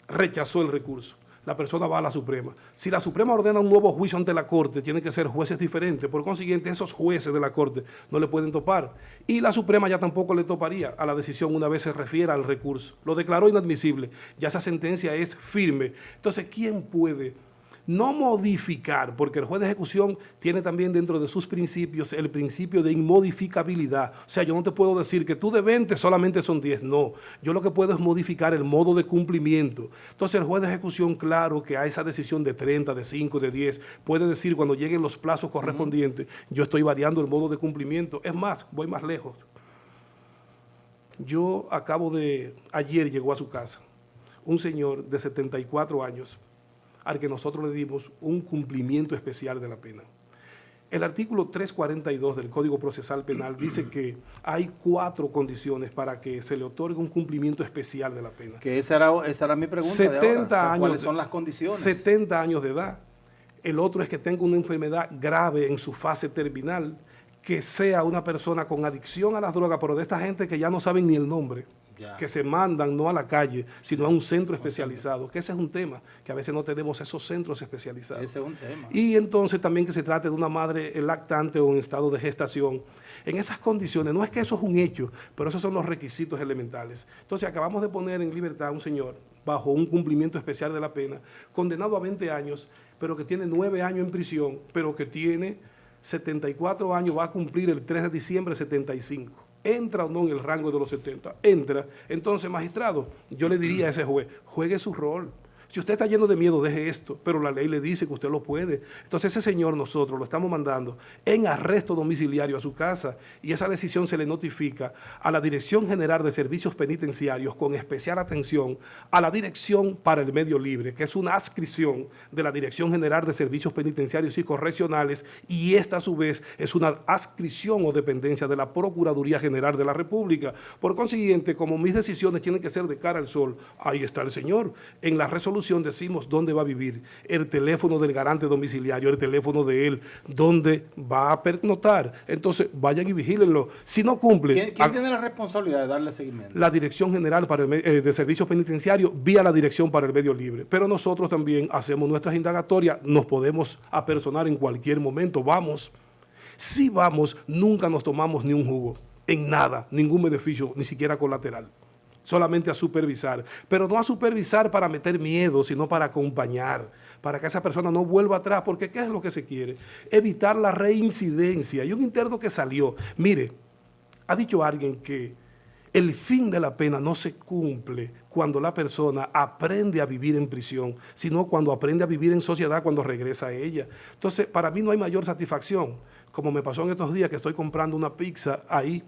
Speaker 2: rechazó el recurso. La persona va a la Suprema. Si la Suprema ordena un nuevo juicio ante la Corte, tienen que ser jueces diferentes. Por consiguiente, esos jueces de la Corte no le pueden topar. Y la Suprema ya tampoco le toparía a la decisión una vez se refiera al recurso. Lo declaró inadmisible. Ya esa sentencia es firme. Entonces, ¿quién puede no modificar? Porque el juez de ejecución tiene también dentro de sus principios el principio de inmodificabilidad. O sea, yo no te puedo decir que tú de 20 solamente son 10. No, yo lo que puedo es modificar el modo de cumplimiento. Entonces el juez de ejecución, claro que a esa decisión de 30, de 5, de 10, puede decir cuando lleguen los plazos correspondientes, yo estoy variando el modo de cumplimiento. Es más, voy más lejos. Ayer llegó a su casa un señor de 74 años, al que nosotros le dimos un cumplimiento especial de la pena. El artículo 342 del Código Procesal Penal dice que hay 4 condiciones para que se le otorgue un cumplimiento especial de la pena.
Speaker 1: Que esa era mi pregunta
Speaker 2: 70
Speaker 1: de ahora. O sea,
Speaker 2: años,
Speaker 1: ¿cuáles son las condiciones?
Speaker 2: 70 años de edad. El otro es que tenga una enfermedad grave en su fase terminal, que sea una persona con adicción a las drogas, pero de esta gente que ya no saben ni el nombre. Que se mandan no a la calle, sino a un centro especializado, que ese es un tema, que a veces no tenemos esos centros especializados.
Speaker 1: Ese es un tema.
Speaker 2: Y entonces también que se trate de una madre lactante o en estado de gestación. En esas condiciones, no es que eso es un hecho, pero esos son los requisitos elementales. Entonces acabamos de poner en libertad a un señor bajo un cumplimiento especial de la pena, condenado a 20 años, pero que tiene 9 años en prisión, pero que tiene 74 años, va a cumplir el 3 de diciembre 75. ¿Entra o no en el rango de los 70? Entra. Entonces, magistrado, yo le diría a ese juez, juegue su rol. Si usted está lleno de miedo, deje esto, pero la ley le dice que usted lo puede. Entonces ese señor nosotros lo estamos mandando en arresto domiciliario a su casa y esa decisión se le notifica a la Dirección General de Servicios Penitenciarios con especial atención a la Dirección para el Medio Libre, que es una adscripción de la Dirección General de Servicios Penitenciarios y Correccionales, y esta a su vez es una adscripción o dependencia de la Procuraduría General de la República. Por consiguiente, como mis decisiones tienen que ser de cara al sol, ahí está el señor. En la resolución decimos dónde va a vivir, el teléfono del garante domiciliario, el teléfono de él, dónde va a pernoctar. Entonces, vayan y vigílenlo. Si no cumple...
Speaker 1: ¿Quién tiene la responsabilidad de darle seguimiento?
Speaker 2: La Dirección General de Servicios Penitenciarios vía la Dirección para el Medio Libre. Pero nosotros también hacemos nuestras indagatorias, nos podemos apersonar en cualquier momento. Vamos. Si vamos, nunca nos tomamos ni un jugo, en nada, ningún beneficio, ni siquiera colateral. Solamente a supervisar, pero no a supervisar para meter miedo, sino para acompañar, para que esa persona no vuelva atrás, porque ¿qué es lo que se quiere? Evitar la reincidencia. Y un interno que salió, mire, ha dicho alguien que El fin de la pena no se cumple cuando la persona aprende a vivir en prisión, sino cuando aprende a vivir en sociedad cuando regresa a ella. Entonces, para mí no hay mayor satisfacción, como me pasó en estos días que estoy comprando una pizza ahí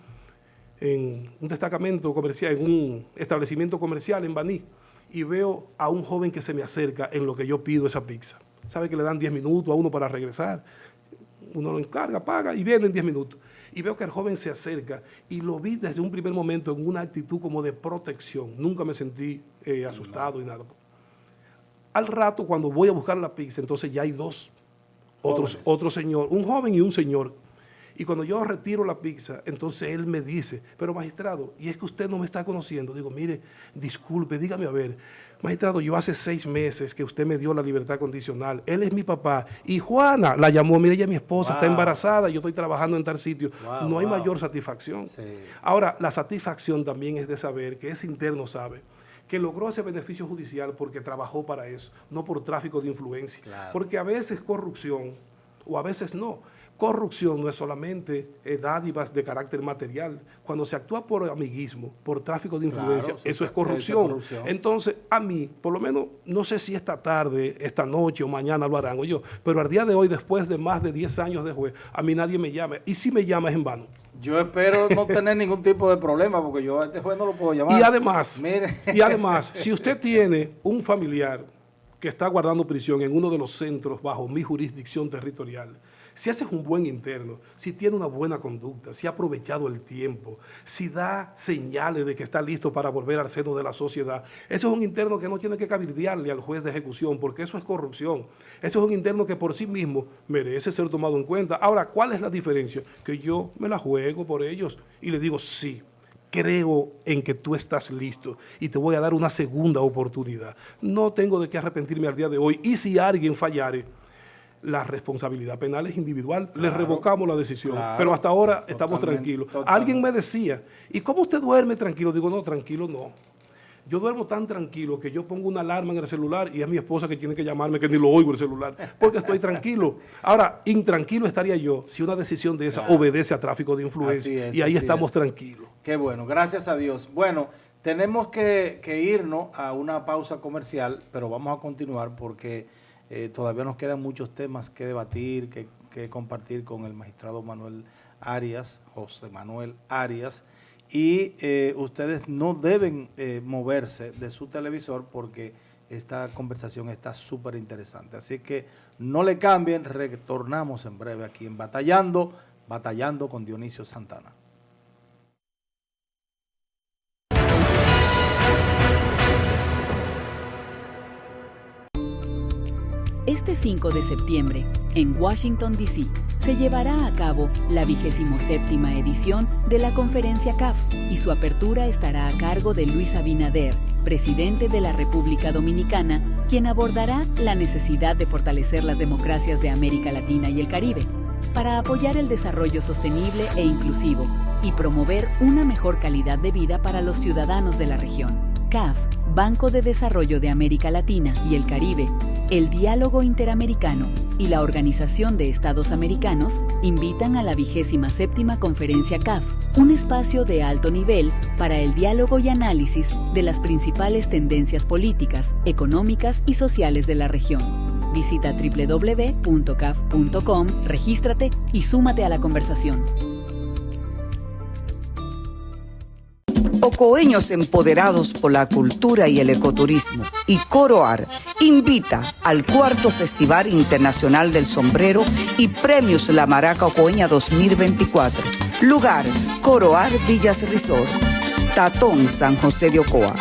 Speaker 2: en un destacamento comercial, en un establecimiento comercial en Baní, y veo a un joven que se me acerca en lo que yo pido esa pizza. Sabe que le dan 10 minutos a uno para regresar. Uno lo encarga, paga y viene en 10 minutos. Y veo que el joven se acerca y lo vi desde un primer momento en una actitud como de protección. Nunca me sentí asustado y nada. Al rato, cuando voy a buscar la pizza, entonces ya hay otro señor, un joven y un señor. Y cuando yo retiro la pizza, entonces él me dice, pero magistrado, y es que usted no me está conociendo. Digo, mire, disculpe, dígame a ver, magistrado, yo hace 6 meses que usted me dio la libertad condicional, él es mi papá, y Juana la llamó, mire, ella es mi esposa, está embarazada, yo estoy trabajando en tal sitio. No hay mayor satisfacción. Sí. Ahora, la satisfacción también es de saber que ese interno sabe que logró ese beneficio judicial porque trabajó para eso, no por tráfico de influencia. Claro. Porque a veces corrupción, o a veces no. Corrupción no es solamente dádivas de carácter material. Cuando se actúa por amiguismo, por tráfico de influencia, claro, eso es corrupción. Entonces, a mí, por lo menos, no sé si esta tarde, esta noche o mañana lo harán o yo, pero al día de hoy, después de más de 10 años de juez, a mí nadie me llama. Y si me llama es en vano.
Speaker 1: Yo espero no tener ningún tipo de problema, porque yo a este juez no lo puedo llamar.
Speaker 2: Y además, si usted tiene un familiar que está guardando prisión en uno de los centros bajo mi jurisdicción territorial, si haces un buen interno, si tiene una buena conducta, si ha aprovechado el tiempo, si da señales de que está listo para volver al seno de la sociedad, eso es un interno que no tiene que cabildearle al juez de ejecución, porque eso es corrupción. Eso es un interno que por sí mismo merece ser tomado en cuenta. Ahora, ¿cuál es la diferencia? Que yo me la juego por ellos y le digo, sí, creo en que tú estás listo y te voy a dar una segunda oportunidad. No tengo de qué arrepentirme al día de hoy, y si alguien fallare, la responsabilidad penal es individual, claro, le revocamos la decisión, claro, pero hasta ahora estamos tranquilos. Alguien me decía, ¿y cómo usted duerme tranquilo? Digo, no, tranquilo no. Yo duermo tan tranquilo que yo pongo una alarma en el celular y es mi esposa que tiene que llamarme, que ni lo oigo el celular, porque estoy tranquilo. Ahora, intranquilo estaría yo si una decisión de esa obedece a tráfico de influencia, y ahí estamos tranquilos.
Speaker 1: Qué bueno, gracias a Dios. Bueno, tenemos que irnos a una pausa comercial, pero vamos a continuar porque todavía nos quedan muchos temas que debatir, que compartir con el magistrado Manuel Arias, José Manuel Arias, y ustedes no deben moverse de su televisor porque esta conversación está súper interesante. Así que no le cambien, retornamos en breve aquí en Batallando con Dionisio Santana.
Speaker 3: Este 5 de septiembre, en Washington, D.C., se llevará a cabo la 27ª edición de la Conferencia CAF y su apertura estará a cargo de Luis Abinader, presidente de la República Dominicana, quien abordará la necesidad de fortalecer las democracias de América Latina y el Caribe para apoyar el desarrollo sostenible e inclusivo y promover una mejor calidad de vida para los ciudadanos de la región. CAF, Banco de Desarrollo de América Latina y el Caribe, el Diálogo Interamericano y la Organización de Estados Americanos invitan a la 27ª Conferencia CAF, un espacio de alto nivel para el diálogo y análisis de las principales tendencias políticas, económicas y sociales de la región. Visita www.caf.com, regístrate y súmate a la conversación.
Speaker 4: Ocoeños empoderados por la cultura y el ecoturismo y Coroar invita al 4º Festival Internacional del Sombrero y Premios La Maraca Ocoeña 2024. Lugar, Coroar Villas Resort, Tatón, San José de Ocoa.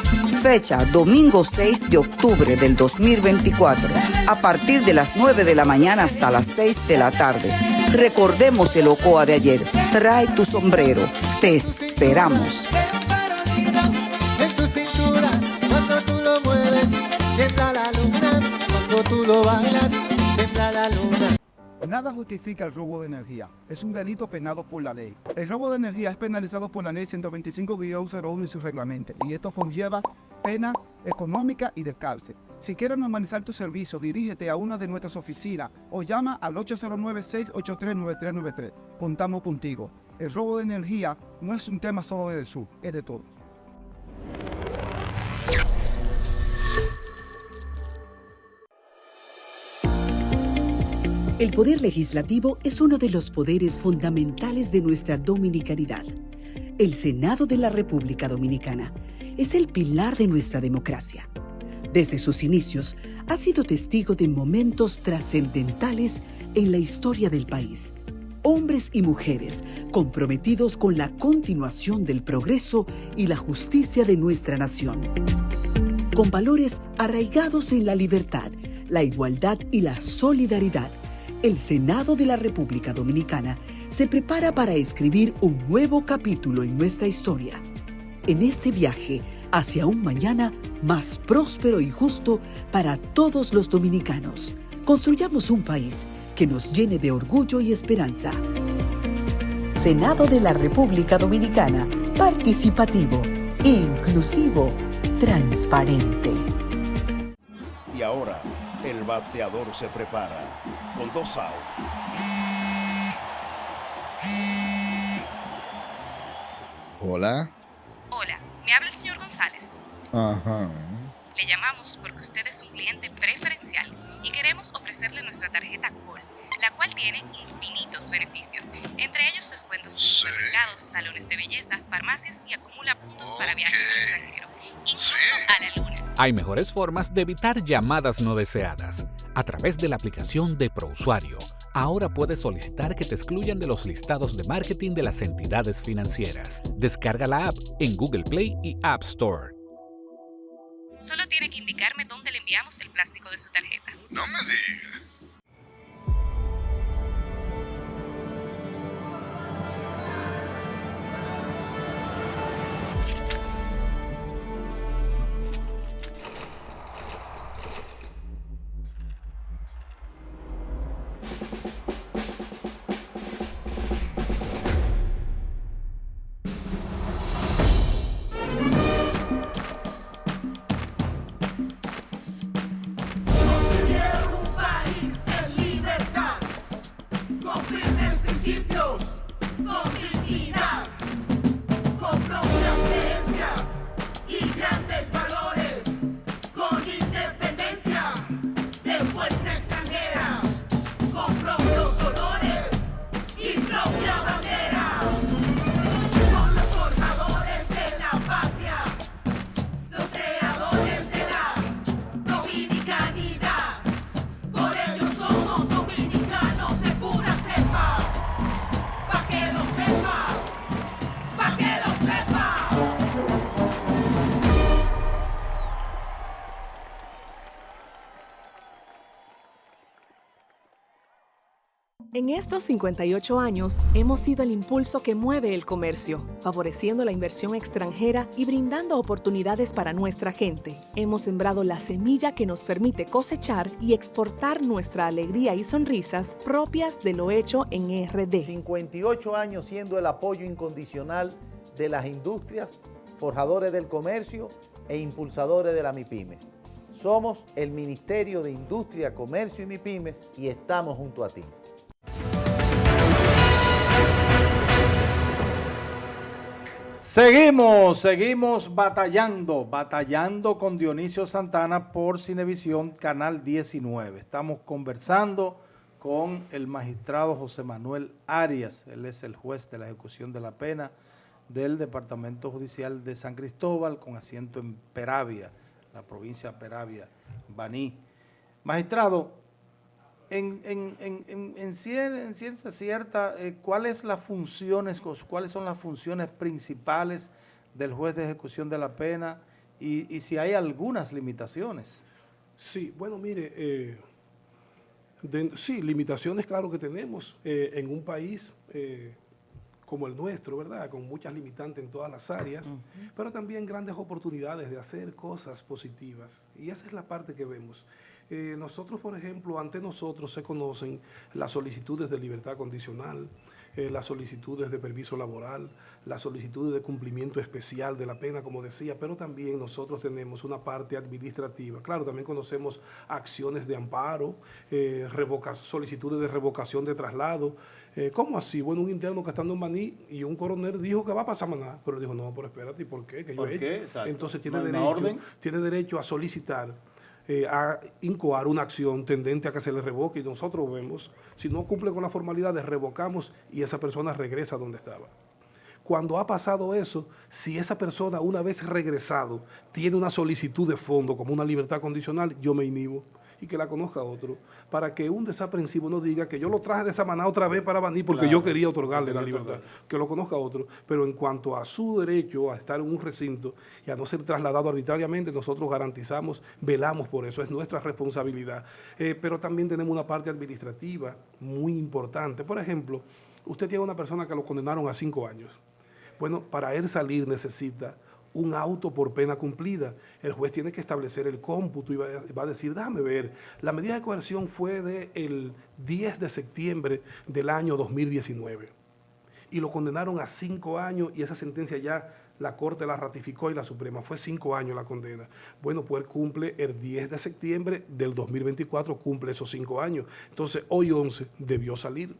Speaker 4: Fecha, domingo 6 de octubre del 2024, a partir de las 9 de la mañana hasta las 6 de la tarde. Recordemos el Ocoa de ayer. Trae tu sombrero. Te esperamos.
Speaker 5: En tu cintura, cuando tú lo mueves, tiembla la luna. Cuando tú lo bailas, tiembla la luna.
Speaker 6: Nada justifica el robo de energía. Es un delito penado por la ley. El robo de energía es penalizado por la ley 125-01 y su reglamento. Y esto conlleva pena económica y de cárcel. Si quieres normalizar tu servicio, dirígete a una de nuestras oficinas o llama al 809-683-9393. Contamos contigo. El robo de energía no es un tema solo de Sur, es de todos.
Speaker 7: El poder legislativo es uno de los poderes fundamentales de nuestra dominicanidad. El Senado de la República Dominicana es el pilar de nuestra democracia. Desde sus inicios, ha sido testigo de momentos trascendentales en la historia del país. Hombres y mujeres comprometidos con la continuación del progreso y la justicia de nuestra nación. Con valores arraigados en la libertad, la igualdad y la solidaridad, el Senado de la República Dominicana se prepara para escribir un nuevo capítulo en nuestra historia. En este viaje hacia un mañana más próspero y justo para todos los dominicanos, construyamos un país que nos llene de orgullo y esperanza. Senado de la República Dominicana, participativo, inclusivo, transparente.
Speaker 8: Y ahora, el bateador se prepara con 2 outs.
Speaker 9: Hola.
Speaker 10: Hola, me habla el señor González.
Speaker 9: Ajá.
Speaker 10: Le llamamos porque usted es un cliente preferencial y queremos ofrecerle nuestra tarjeta Gold, la cual tiene infinitos beneficios, entre ellos descuentos en supermercados, salones de belleza, farmacias y acumula puntos para viajes al extranjero, incluso a la luna.
Speaker 11: Hay mejores formas de evitar llamadas no deseadas. A través de la aplicación de ProUsuario, ahora puedes solicitar que te excluyan de los listados de marketing de las entidades financieras. Descarga la app en Google Play y App Store.
Speaker 10: Solo tiene que indicarme dónde le enviamos el plástico de su tarjeta.
Speaker 9: No me diga.
Speaker 12: En estos 58 años, hemos sido el impulso que mueve el comercio, favoreciendo la inversión extranjera y brindando oportunidades para nuestra gente. Hemos sembrado la semilla que nos permite cosechar y exportar nuestra alegría y sonrisas propias de lo hecho en RD.
Speaker 13: 58 años siendo el apoyo incondicional de las industrias, forjadores del comercio e impulsadores de la MIPYMES. Somos el Ministerio de Industria, Comercio y MIPYMES y estamos junto a ti.
Speaker 1: Seguimos batallando con Dionisio Santana por Cinevisión, Canal 19. Estamos conversando con el magistrado José Manuel Arias. Él es el juez de la ejecución de la pena del Departamento Judicial de San Cristóbal, con asiento en Peravia, la provincia de Peravia, Baní. Magistrado, en ciencia cierta, ¿cuáles son las funciones principales del juez de ejecución de la pena y si hay algunas limitaciones?
Speaker 2: Sí, bueno, mire, sí, limitaciones claro que tenemos en un país como el nuestro, ¿verdad? Con muchas limitantes en todas las áreas, pero también grandes oportunidades de hacer cosas positivas. Y esa es la parte que vemos. Nosotros, por ejemplo, ante nosotros se conocen las solicitudes de libertad condicional, las solicitudes de permiso laboral, las solicitudes de cumplimiento especial de la pena, como decía, pero también nosotros tenemos una parte administrativa. Claro, también conocemos acciones de amparo, solicitudes de revocación de traslado. ¿Cómo así? Bueno, un interno que estando en Baní y un coronel dijo que va para Samaná, pero dijo, no, pero espérate, ¿por qué? ¿Qué yo he hecho? Entonces tiene derecho a solicitar, a incoar una acción tendente a que se le revoque, y nosotros vemos, si no cumple con las formalidades, revocamos y esa persona regresa donde estaba. Cuando ha pasado eso, si esa persona una vez regresado tiene una solicitud de fondo como una libertad condicional, yo me inhibo y que la conozca otro, para que un desaprensivo no diga que yo lo traje de Samaná otra vez para Baní porque yo quería otorgarle la libertad, que lo conozca otro. Pero en cuanto a su derecho a estar en un recinto y a no ser trasladado arbitrariamente, nosotros garantizamos, velamos por eso, es nuestra responsabilidad. Pero también tenemos una parte administrativa muy importante. Por ejemplo, usted tiene una persona que lo condenaron a 5 años. Bueno, para él salir necesita un auto por pena cumplida. El juez tiene que establecer el cómputo y va a decir, déjame ver, la medida de coerción fue del 10 de septiembre del año 2019 y lo condenaron a 5 años y esa sentencia ya la Corte la ratificó y la Suprema, fue 5 años la condena. Bueno, pues él cumple el 10 de septiembre del 2024, cumple esos 5 años. Entonces, hoy 11 debió salir.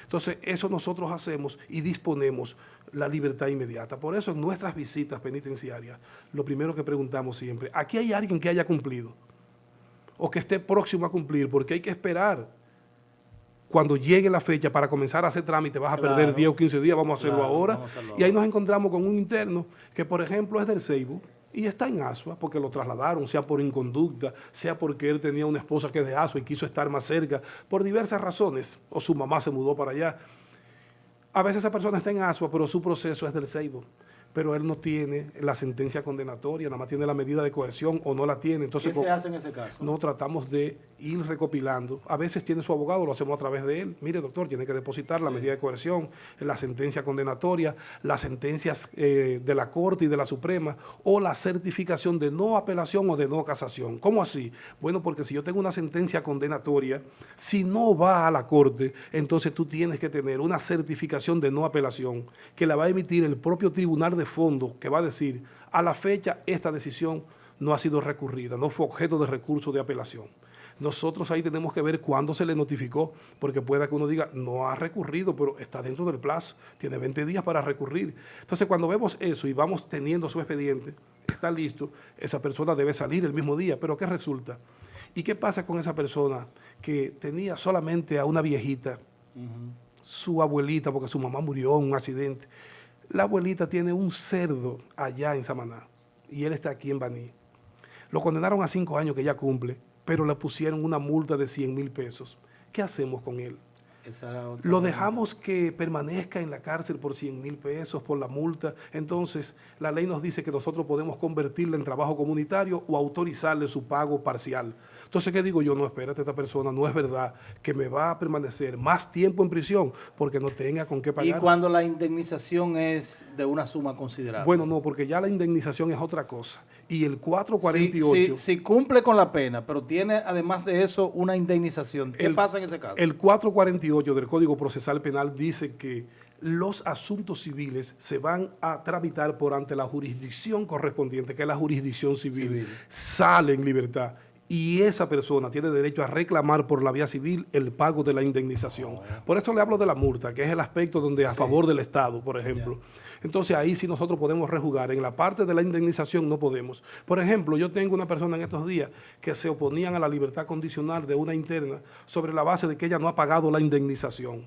Speaker 2: Entonces, eso nosotros hacemos y disponemos la libertad inmediata. Por eso, en nuestras visitas penitenciarias, lo primero que preguntamos siempre, ¿aquí hay alguien que haya cumplido? O que esté próximo a cumplir, porque hay que esperar. Cuando llegue la fecha para comenzar a hacer trámite, vas a perder 10 o 15 días, vamos a hacerlo ahora. Y ahí nos encontramos con un interno que, por ejemplo, es del Ceibo y está en Asua porque lo trasladaron, sea por inconducta, sea porque él tenía una esposa que es de Asua y quiso estar más cerca, por diversas razones, o su mamá se mudó para allá. A veces esa persona está en Asua, pero su proceso es del Ceibo, pero él no tiene la sentencia condenatoria, nada más tiene la medida de coerción o no la tiene. Entonces,
Speaker 1: ¿qué se hace en ese caso?
Speaker 2: No, tratamos de ir recopilando. A veces tiene su abogado, lo hacemos a través de él. Mire, doctor, tiene que depositar la medida de coerción, la sentencia condenatoria, las sentencias de la Corte y de la Suprema, o la certificación de no apelación o de no casación. ¿Cómo así? Bueno, porque si yo tengo una sentencia condenatoria, si no va a la Corte, entonces tú tienes que tener una certificación de no apelación que la va a emitir el propio tribunal de fondo, que va a decir, a la fecha esta decisión no ha sido recurrida, no fue objeto de recurso de apelación. Nosotros ahí tenemos que ver cuándo se le notificó, porque pueda que uno diga, no ha recurrido, pero está dentro del plazo, tiene 20 días para recurrir. Entonces, cuando vemos eso y vamos teniendo su expediente, está listo, esa persona debe salir el mismo día, pero ¿qué resulta? ¿Y qué pasa con esa persona que tenía solamente a una viejita, su abuelita, porque su mamá murió en un accidente? La abuelita tiene un cerdo allá en Samaná y él está aquí en Baní. Lo condenaron a 5 años que ya cumple, pero le pusieron una multa de 100,000 pesos. ¿Qué hacemos con él? Lo dejamos que permanezca en la cárcel por 100,000 pesos, por la multa. Entonces, la ley nos dice que nosotros podemos convertirle en trabajo comunitario o autorizarle su pago parcial. Entonces, ¿qué digo yo? No, espérate, esta persona no es verdad que me va a permanecer más tiempo en prisión porque no tenga con qué pagar.
Speaker 1: ¿Y cuando la indemnización es de una suma considerable?
Speaker 2: Bueno, no, porque ya la indemnización es otra cosa. Y el 448...
Speaker 1: Si cumple con la pena, pero tiene además de eso una indemnización, ¿qué pasa en ese caso?
Speaker 2: El 448 del Código Procesal Penal dice que los asuntos civiles se van a tramitar por ante la jurisdicción correspondiente, que es la jurisdicción civil. Sale en libertad. Y esa persona tiene derecho a reclamar por la vía civil el pago de la indemnización. Por eso le hablo de la multa, que es el aspecto donde a favor del Estado, por ejemplo. Entonces ahí sí nosotros podemos rejugar. En la parte de la indemnización no podemos. Por ejemplo, yo tengo una persona en estos días que se oponían a la libertad condicional de una interna sobre la base de que ella no ha pagado la indemnización.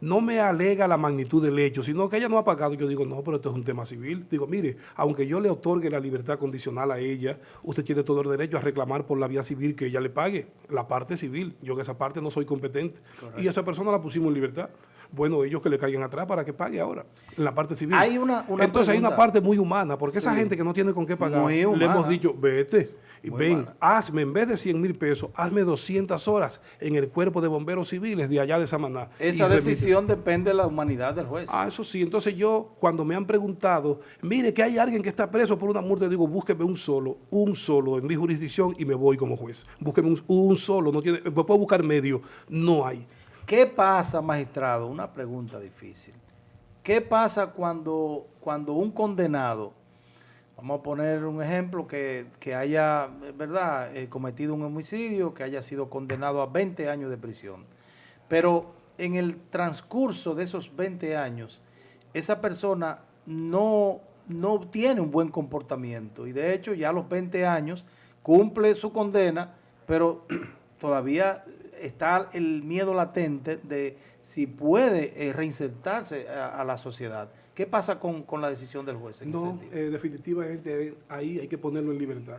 Speaker 2: No me alega la magnitud del hecho, sino que ella no ha pagado. Yo digo, no, pero esto es un tema civil. Digo, mire, aunque yo le otorgue la libertad condicional a ella, usted tiene todo el derecho a reclamar por la vía civil que ella le pague, la parte civil. Yo en esa parte no soy competente. Correcto. Y esa persona la pusimos en libertad. bueno, ellos que le caigan atrás para que pague ahora, en la parte civil.
Speaker 1: Hay una
Speaker 2: Entonces hay una
Speaker 1: pregunta.
Speaker 2: parte muy humana, porque esa
Speaker 1: Sí.
Speaker 2: gente que no tiene con qué pagar,
Speaker 1: Muy
Speaker 2: le
Speaker 1: humana.
Speaker 2: hemos dicho, vete, y
Speaker 1: Muy
Speaker 2: ven,
Speaker 1: humana.
Speaker 2: hazme, en vez de 100,000 pesos, hazme 200 horas en el cuerpo de bomberos civiles de allá de Samaná.
Speaker 1: Esa
Speaker 2: Y remite.
Speaker 1: decisión depende de la humanidad del juez.
Speaker 2: Ah, eso sí. Entonces yo, cuando me han preguntado, mire que hay alguien que está preso por una multa, digo, búsqueme un solo en mi jurisdicción y me voy como juez. Búsqueme un solo, no tiene, me puedo buscar medio, no hay.
Speaker 1: ¿Qué pasa, magistrado? Una pregunta difícil. ¿Qué pasa cuando un condenado, vamos a poner un ejemplo, que haya, ¿verdad?, cometido un homicidio, que haya sido condenado a 20 años de prisión, pero en el transcurso de esos 20 años, esa persona no tiene un buen comportamiento y de hecho ya a los 20 años cumple su condena, pero todavía está el miedo latente de si puede reinsertarse a la sociedad? ¿Qué pasa con la decisión del juez en ese
Speaker 2: No,
Speaker 1: sentido?
Speaker 2: definitivamente ahí hay que ponerlo en libertad.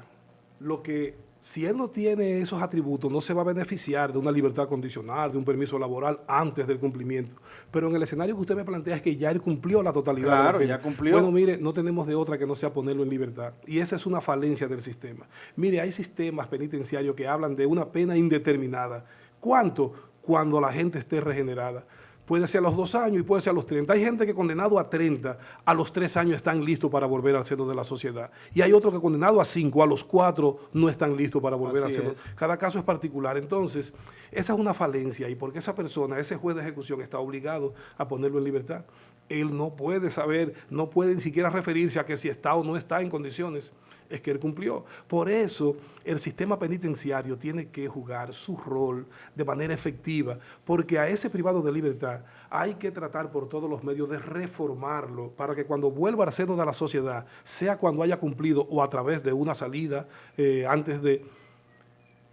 Speaker 2: Si él no tiene esos atributos, no se va a beneficiar de una libertad condicional, de un permiso laboral antes del cumplimiento. Pero en el escenario que usted me plantea es que ya él cumplió la totalidad de la
Speaker 1: Claro,
Speaker 2: pena.
Speaker 1: ya cumplió.
Speaker 2: Bueno, mire, no tenemos de otra que no sea ponerlo en libertad. Y esa es una falencia del sistema. Mire, hay sistemas penitenciarios que hablan de una pena indeterminada. ¿Cuánto? Cuando la gente esté regenerada. Puede ser a los 2 años y puede ser a los 30. Hay gente que condenado a 30, a los 3 años están listos para volver al seno de la sociedad. Y hay otro que condenado a 5, a los 4 no están listos para volver al
Speaker 1: Así
Speaker 2: seno.
Speaker 1: es.
Speaker 2: Cada caso es particular. Entonces, esa es una falencia y porque esa persona, ese juez de ejecución está obligado a ponerlo en libertad. Él no puede saber, no puede ni siquiera referirse a que si está o no está en condiciones. Es que él cumplió. Por eso el sistema penitenciario tiene que jugar su rol de manera efectiva, porque a ese privado de libertad hay que tratar por todos los medios de reformarlo para que cuando vuelva al seno de la sociedad, sea cuando haya cumplido o a través de una salida, antes de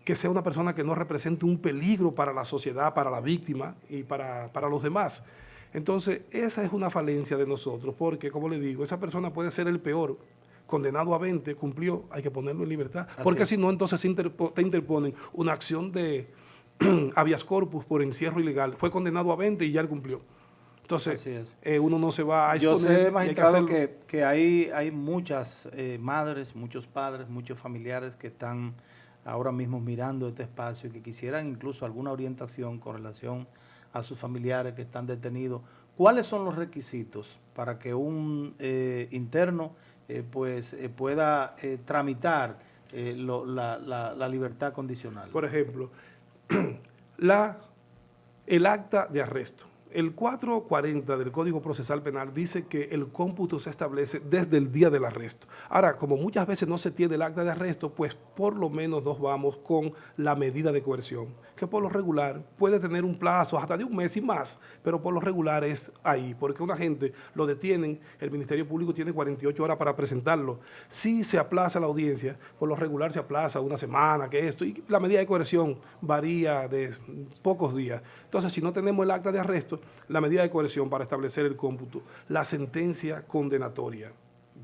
Speaker 2: que sea una persona que no represente un peligro para la sociedad, para la víctima y para los demás. Entonces, esa es una falencia de nosotros, porque, como le digo, esa persona puede ser el peor, condenado a 20, cumplió, hay que ponerlo en libertad. Porque si no, entonces te interponen una acción de habeas corpus por encierro ilegal. Fue condenado a 20 y ya él cumplió. Entonces, uno no se va a exponer.
Speaker 1: Yo sé,
Speaker 2: y hay
Speaker 1: magistrado,
Speaker 2: hacerlo.
Speaker 1: que hay muchas madres, muchos padres, muchos familiares que están ahora mismo mirando este espacio y que quisieran incluso alguna orientación con relación a sus familiares que están detenidos. ¿Cuáles son los requisitos para que un interno pueda tramitar la libertad condicional?
Speaker 2: Por ejemplo, el acta de arresto. El 440 del Código Procesal Penal dice que el cómputo se establece desde el día del arresto. Ahora, como muchas veces no se tiene el acta de arresto, pues por lo menos nos vamos con la medida de coerción, que por lo regular puede tener un plazo hasta de 1 mes y más, pero por lo regular es ahí, porque una gente lo detienen, el Ministerio Público tiene 48 horas para presentarlo. Si se aplaza la audiencia, por lo regular se aplaza 1 semana, que esto, y la medida de coerción varía de pocos días. Entonces, si no tenemos el acta de arresto, la medida de coerción para establecer el cómputo, la sentencia condenatoria,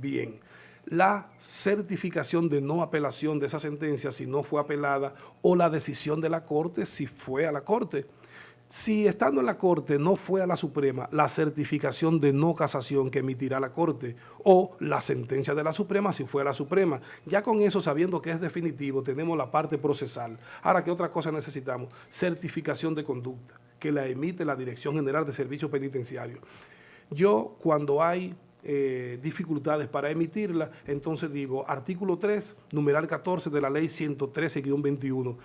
Speaker 2: bien, la certificación de no apelación de esa sentencia si no fue apelada o la decisión de la Corte si fue a la Corte. Si estando en la Corte no fue a la Suprema, la certificación de no casación que emitirá la Corte o la sentencia de la Suprema si fue a la Suprema. Ya con eso, sabiendo que es definitivo, tenemos la parte procesal. Ahora, ¿qué otra cosa necesitamos? Certificación de conducta, que la emite la Dirección General de Servicios Penitenciarios. Yo, cuando hay dificultades para emitirla, entonces digo, artículo 3, numeral 14 de la ley 113-21,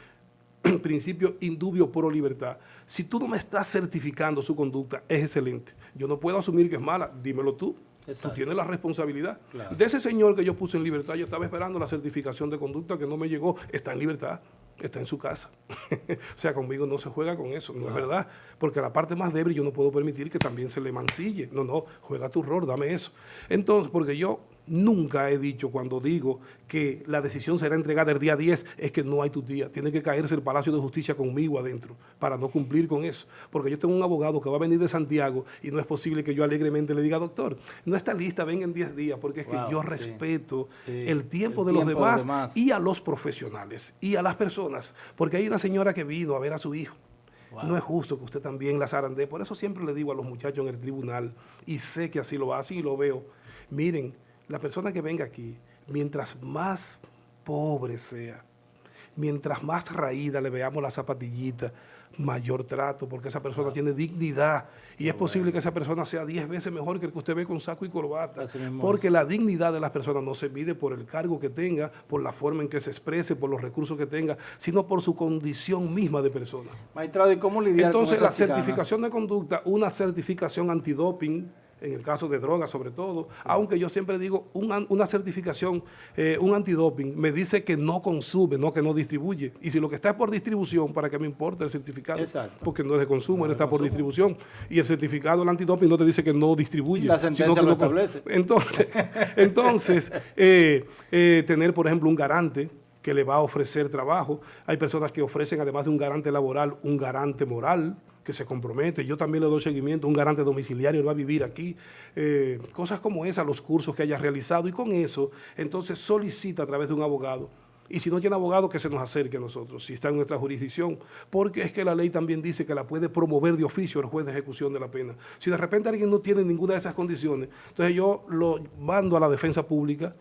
Speaker 2: principio indubio pro libertad. Si tú no me estás certificando su conducta, es excelente. Yo no puedo asumir que es mala, dímelo tú. Exacto. Tú tienes la responsabilidad. Claro. De ese señor que yo puse en libertad, yo estaba esperando la certificación de conducta que no me llegó, está en libertad. Está en su casa. O sea, conmigo no se juega con eso, no es verdad. Porque a la parte más débil yo no puedo permitir que también se le mancille. No, juega tu rol, dame eso. Entonces, porque yo nunca he dicho, cuando digo que la decisión será entregada el día 10, es que no hay tu día. Tiene que caerse el Palacio de Justicia conmigo adentro para no cumplir con eso. Porque yo tengo un abogado que va a venir de Santiago y no es posible que yo alegremente le diga, doctor, no está lista, venga en 10 días, porque es que yo respeto el tiempo de los demás y a los profesionales y a las personas. Porque hay una señora que vino a ver a su hijo Wow. No es justo que usted también la zarandee. Por eso siempre le digo a los muchachos en el tribunal, y sé que así lo hacen y lo veo, miren, la persona que venga aquí, mientras más pobre sea, mientras más raída le veamos la zapatillita, mayor trato, porque esa persona tiene dignidad y es posible que esa persona sea 10 veces mejor que el que usted ve con saco y corbata, porque la dignidad de las personas no se mide por el cargo que tenga, por la forma en que se exprese, por los recursos que tenga, sino por su condición misma de persona.
Speaker 1: Magistrado, ¿y cómo lidiar con
Speaker 2: entonces
Speaker 1: esas
Speaker 2: la certificación de conducta, una certificación antidoping, en el caso de drogas sobre todo, aunque yo siempre digo, una certificación, un antidoping, me dice que no consume, no que no distribuye. Y si lo que está es por distribución, ¿para qué me importa el certificado?
Speaker 1: Exacto.
Speaker 2: Porque no es de consumo, él está por distribución. Y el certificado del antidoping no te dice que no distribuye.
Speaker 1: La sentencia
Speaker 2: sino que
Speaker 1: lo
Speaker 2: no
Speaker 1: establece.
Speaker 2: Entonces tener, por ejemplo, un garante que le va a ofrecer trabajo. Hay personas que ofrecen, además de un garante laboral, un garante moral, que se compromete, yo también le doy seguimiento, un garante domiciliario, él va a vivir aquí, cosas como esas, los cursos que haya realizado, y con eso, entonces solicita a través de un abogado, y si no tiene abogado, que se nos acerque a nosotros, si está en nuestra jurisdicción, porque es que la ley también dice que la puede promover de oficio el juez de ejecución de la pena. Si de repente alguien no tiene ninguna de esas condiciones, entonces yo lo mando a la defensa pública,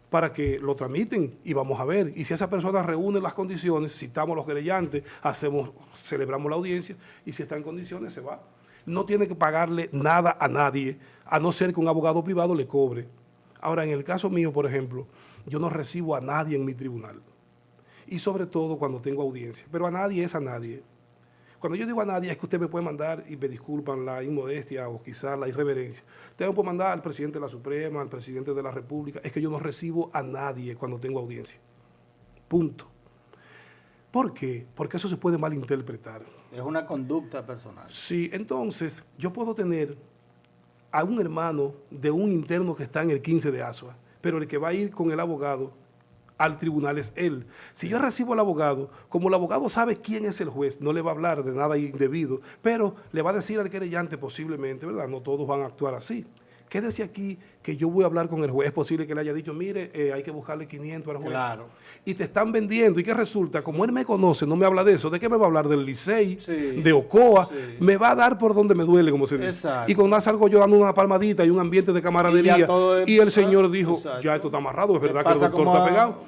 Speaker 2: para que lo tramiten y vamos a ver. Y si esa persona reúne las condiciones, citamos a los querellantes, celebramos la audiencia y si está en condiciones se va. No tiene que pagarle nada a nadie, a no ser que un abogado privado le cobre. Ahora, en el caso mío, por ejemplo, yo no recibo a nadie en mi tribunal. Y sobre todo cuando tengo audiencia. Pero a nadie es a nadie. Cuando yo digo a nadie es que usted me puede mandar, y me disculpan la inmodestia o quizás la irreverencia, usted me puede mandar al presidente de la Suprema, al presidente de la República, es que yo no recibo a nadie cuando tengo audiencia. Punto. ¿Por qué? Porque eso se puede malinterpretar.
Speaker 1: Es una conducta personal.
Speaker 2: Sí, entonces yo puedo tener a un hermano de un interno que está en el 15 de Asua, pero el que va a ir con el abogado al tribunal es él. Si yo recibo al abogado, como el abogado sabe quién es el juez, no le va a hablar de nada indebido, pero le va a decir al querellante posiblemente, ¿verdad? No todos van a actuar así. Quédese aquí que yo voy a hablar con el juez. Es posible que le haya dicho, mire, hay que buscarle 500 al juez.
Speaker 1: Claro.
Speaker 2: Y te están vendiendo. ¿Y qué resulta? Como él me conoce, no me habla de eso. ¿De qué me va a hablar? Del Licey, de Ocoa. Sí. Me va a dar por donde me duele, como se dice.
Speaker 1: Exacto.
Speaker 2: Y con más salgo yo dando una palmadita y un ambiente de camaradería. Y el señor dijo, ya esto está amarrado. Es verdad que el doctor está pegado.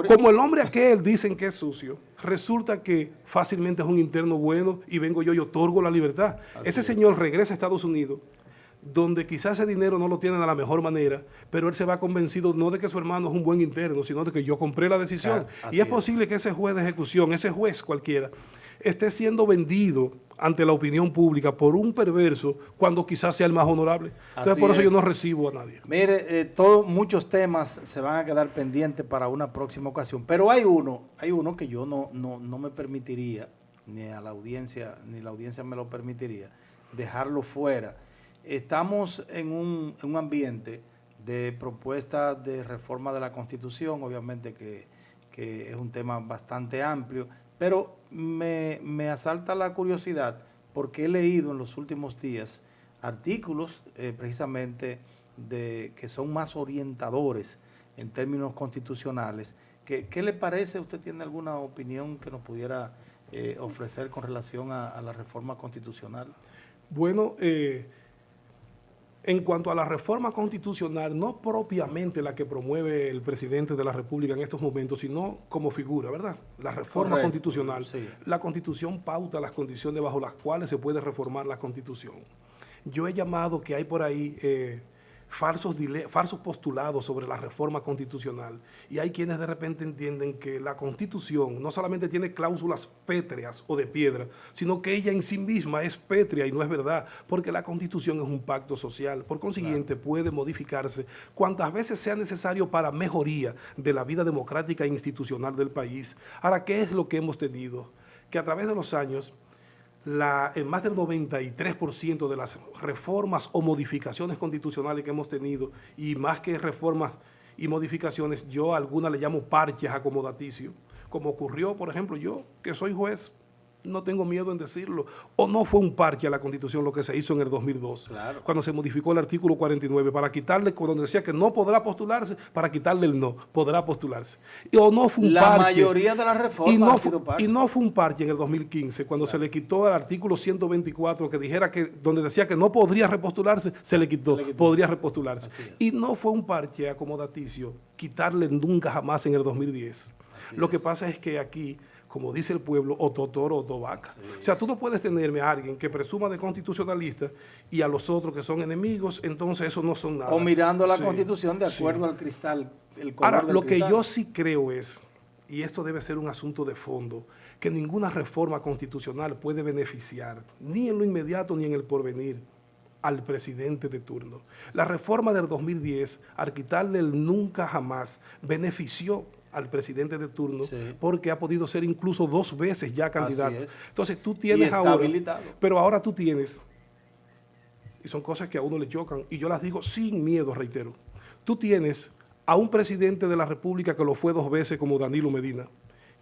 Speaker 2: Como el hombre aquel dicen que es sucio, resulta que fácilmente es un interno bueno y vengo yo y otorgo la libertad. Ese señor regresa a Estados Unidos, donde quizás ese dinero no lo tienen de la mejor manera, pero él se va convencido no de que su hermano es un buen interno, sino de que yo compré la decisión. Claro, y es posible que ese juez de ejecución, ese juez cualquiera, esté siendo vendido ante la opinión pública por un perverso cuando quizás sea el más honorable. Entonces por eso yo no recibo a nadie.
Speaker 1: Mire, muchos temas se van a quedar pendientes para una próxima ocasión, pero hay uno que yo no me permitiría, ni a la audiencia, ni la audiencia me lo permitiría, dejarlo fuera. Estamos en un ambiente de propuesta de reforma de la Constitución, obviamente que es un tema bastante amplio, pero me asalta la curiosidad porque he leído en los últimos días artículos precisamente que son más orientadores en términos constitucionales. ¿Qué le parece? ¿Usted tiene alguna opinión que nos pudiera ofrecer con relación a la reforma constitucional?
Speaker 2: Bueno, en cuanto a la reforma constitucional, no propiamente la que promueve el presidente de la República en estos momentos, sino como figura, ¿verdad? La reforma constitucional. Sí. La Constitución pauta las condiciones bajo las cuales se puede reformar la Constitución. Yo he llamado que hay por ahí falsos postulados sobre la reforma constitucional, y hay quienes de repente entienden que la Constitución no solamente tiene cláusulas pétreas o de piedra, sino que ella en sí misma es pétrea, y no es verdad, porque la Constitución es un pacto social. Por consiguiente, puede modificarse cuantas veces sea necesario para mejoría de la vida democrática e institucional del país. Ahora, ¿qué es lo que hemos tenido? Que a través de los años, en más del 93% de las reformas o modificaciones constitucionales que hemos tenido, y más que reformas y modificaciones, yo a algunas le llamo parches acomodaticios, como ocurrió, por ejemplo, yo que soy juez No tengo miedo en decirlo. O no fue un parche a la Constitución lo que se hizo en el 2002, claro, cuando se modificó el artículo 49 para quitarle, cuando decía que no podrá postularse, para quitarle el no, podrá postularse. O no fue un
Speaker 1: la
Speaker 2: parche.
Speaker 1: mayoría de las reformas ha sido parche.
Speaker 2: Y no fue un parche en el 2015, cuando se le quitó el artículo 124 que dijera que, donde decía que no podría repostularse, se le quitó. Podría repostularse. Y no fue un parche acomodaticio quitarle nunca jamás en el 2010. Lo que pasa es que aquí, como dice el pueblo, o totoro o tobaca. Sí. O sea, tú no puedes tenerme a alguien que presuma de constitucionalista y a los otros que son enemigos, entonces eso no son nada.
Speaker 1: O mirando la Constitución de acuerdo al cristal, el color
Speaker 2: Ahora,
Speaker 1: del
Speaker 2: lo
Speaker 1: cristal.
Speaker 2: que yo sí creo es, y esto debe ser un asunto de fondo, que ninguna reforma constitucional puede beneficiar, ni en lo inmediato ni en el porvenir, al presidente de turno. La reforma del 2010, al quitarle el nunca jamás, benefició al presidente de turno, porque ha podido ser incluso 2 veces ya candidato. Entonces tú tienes ahora, pero ahora tú tienes, y son cosas que a uno le chocan, y yo las digo sin miedo, reitero, tú tienes a un presidente de la República que lo fue 2 veces como Danilo Medina,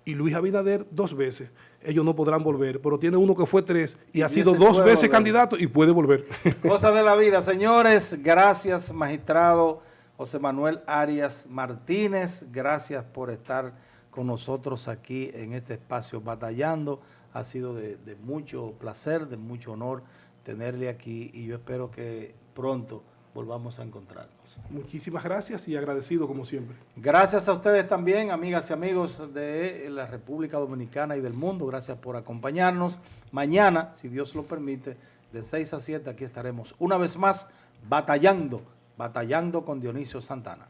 Speaker 2: y Luis Abinader 2 veces. Ellos no podrán volver, pero tiene uno que fue 3 y ha sido 2 veces candidato y puede volver.
Speaker 1: Cosas de la vida, señores. Gracias, magistrado José Manuel Arias Martínez, gracias por estar con nosotros aquí en este espacio Batallando. Ha sido de mucho placer, de mucho honor tenerle aquí y yo espero que pronto volvamos a encontrarnos.
Speaker 2: Muchísimas gracias y agradecido como siempre.
Speaker 1: Gracias a ustedes también, amigas y amigos de la República Dominicana y del mundo. Gracias por acompañarnos. Mañana, si Dios lo permite, de 6 a 7 aquí estaremos una vez más batallando con Dionisio Santana.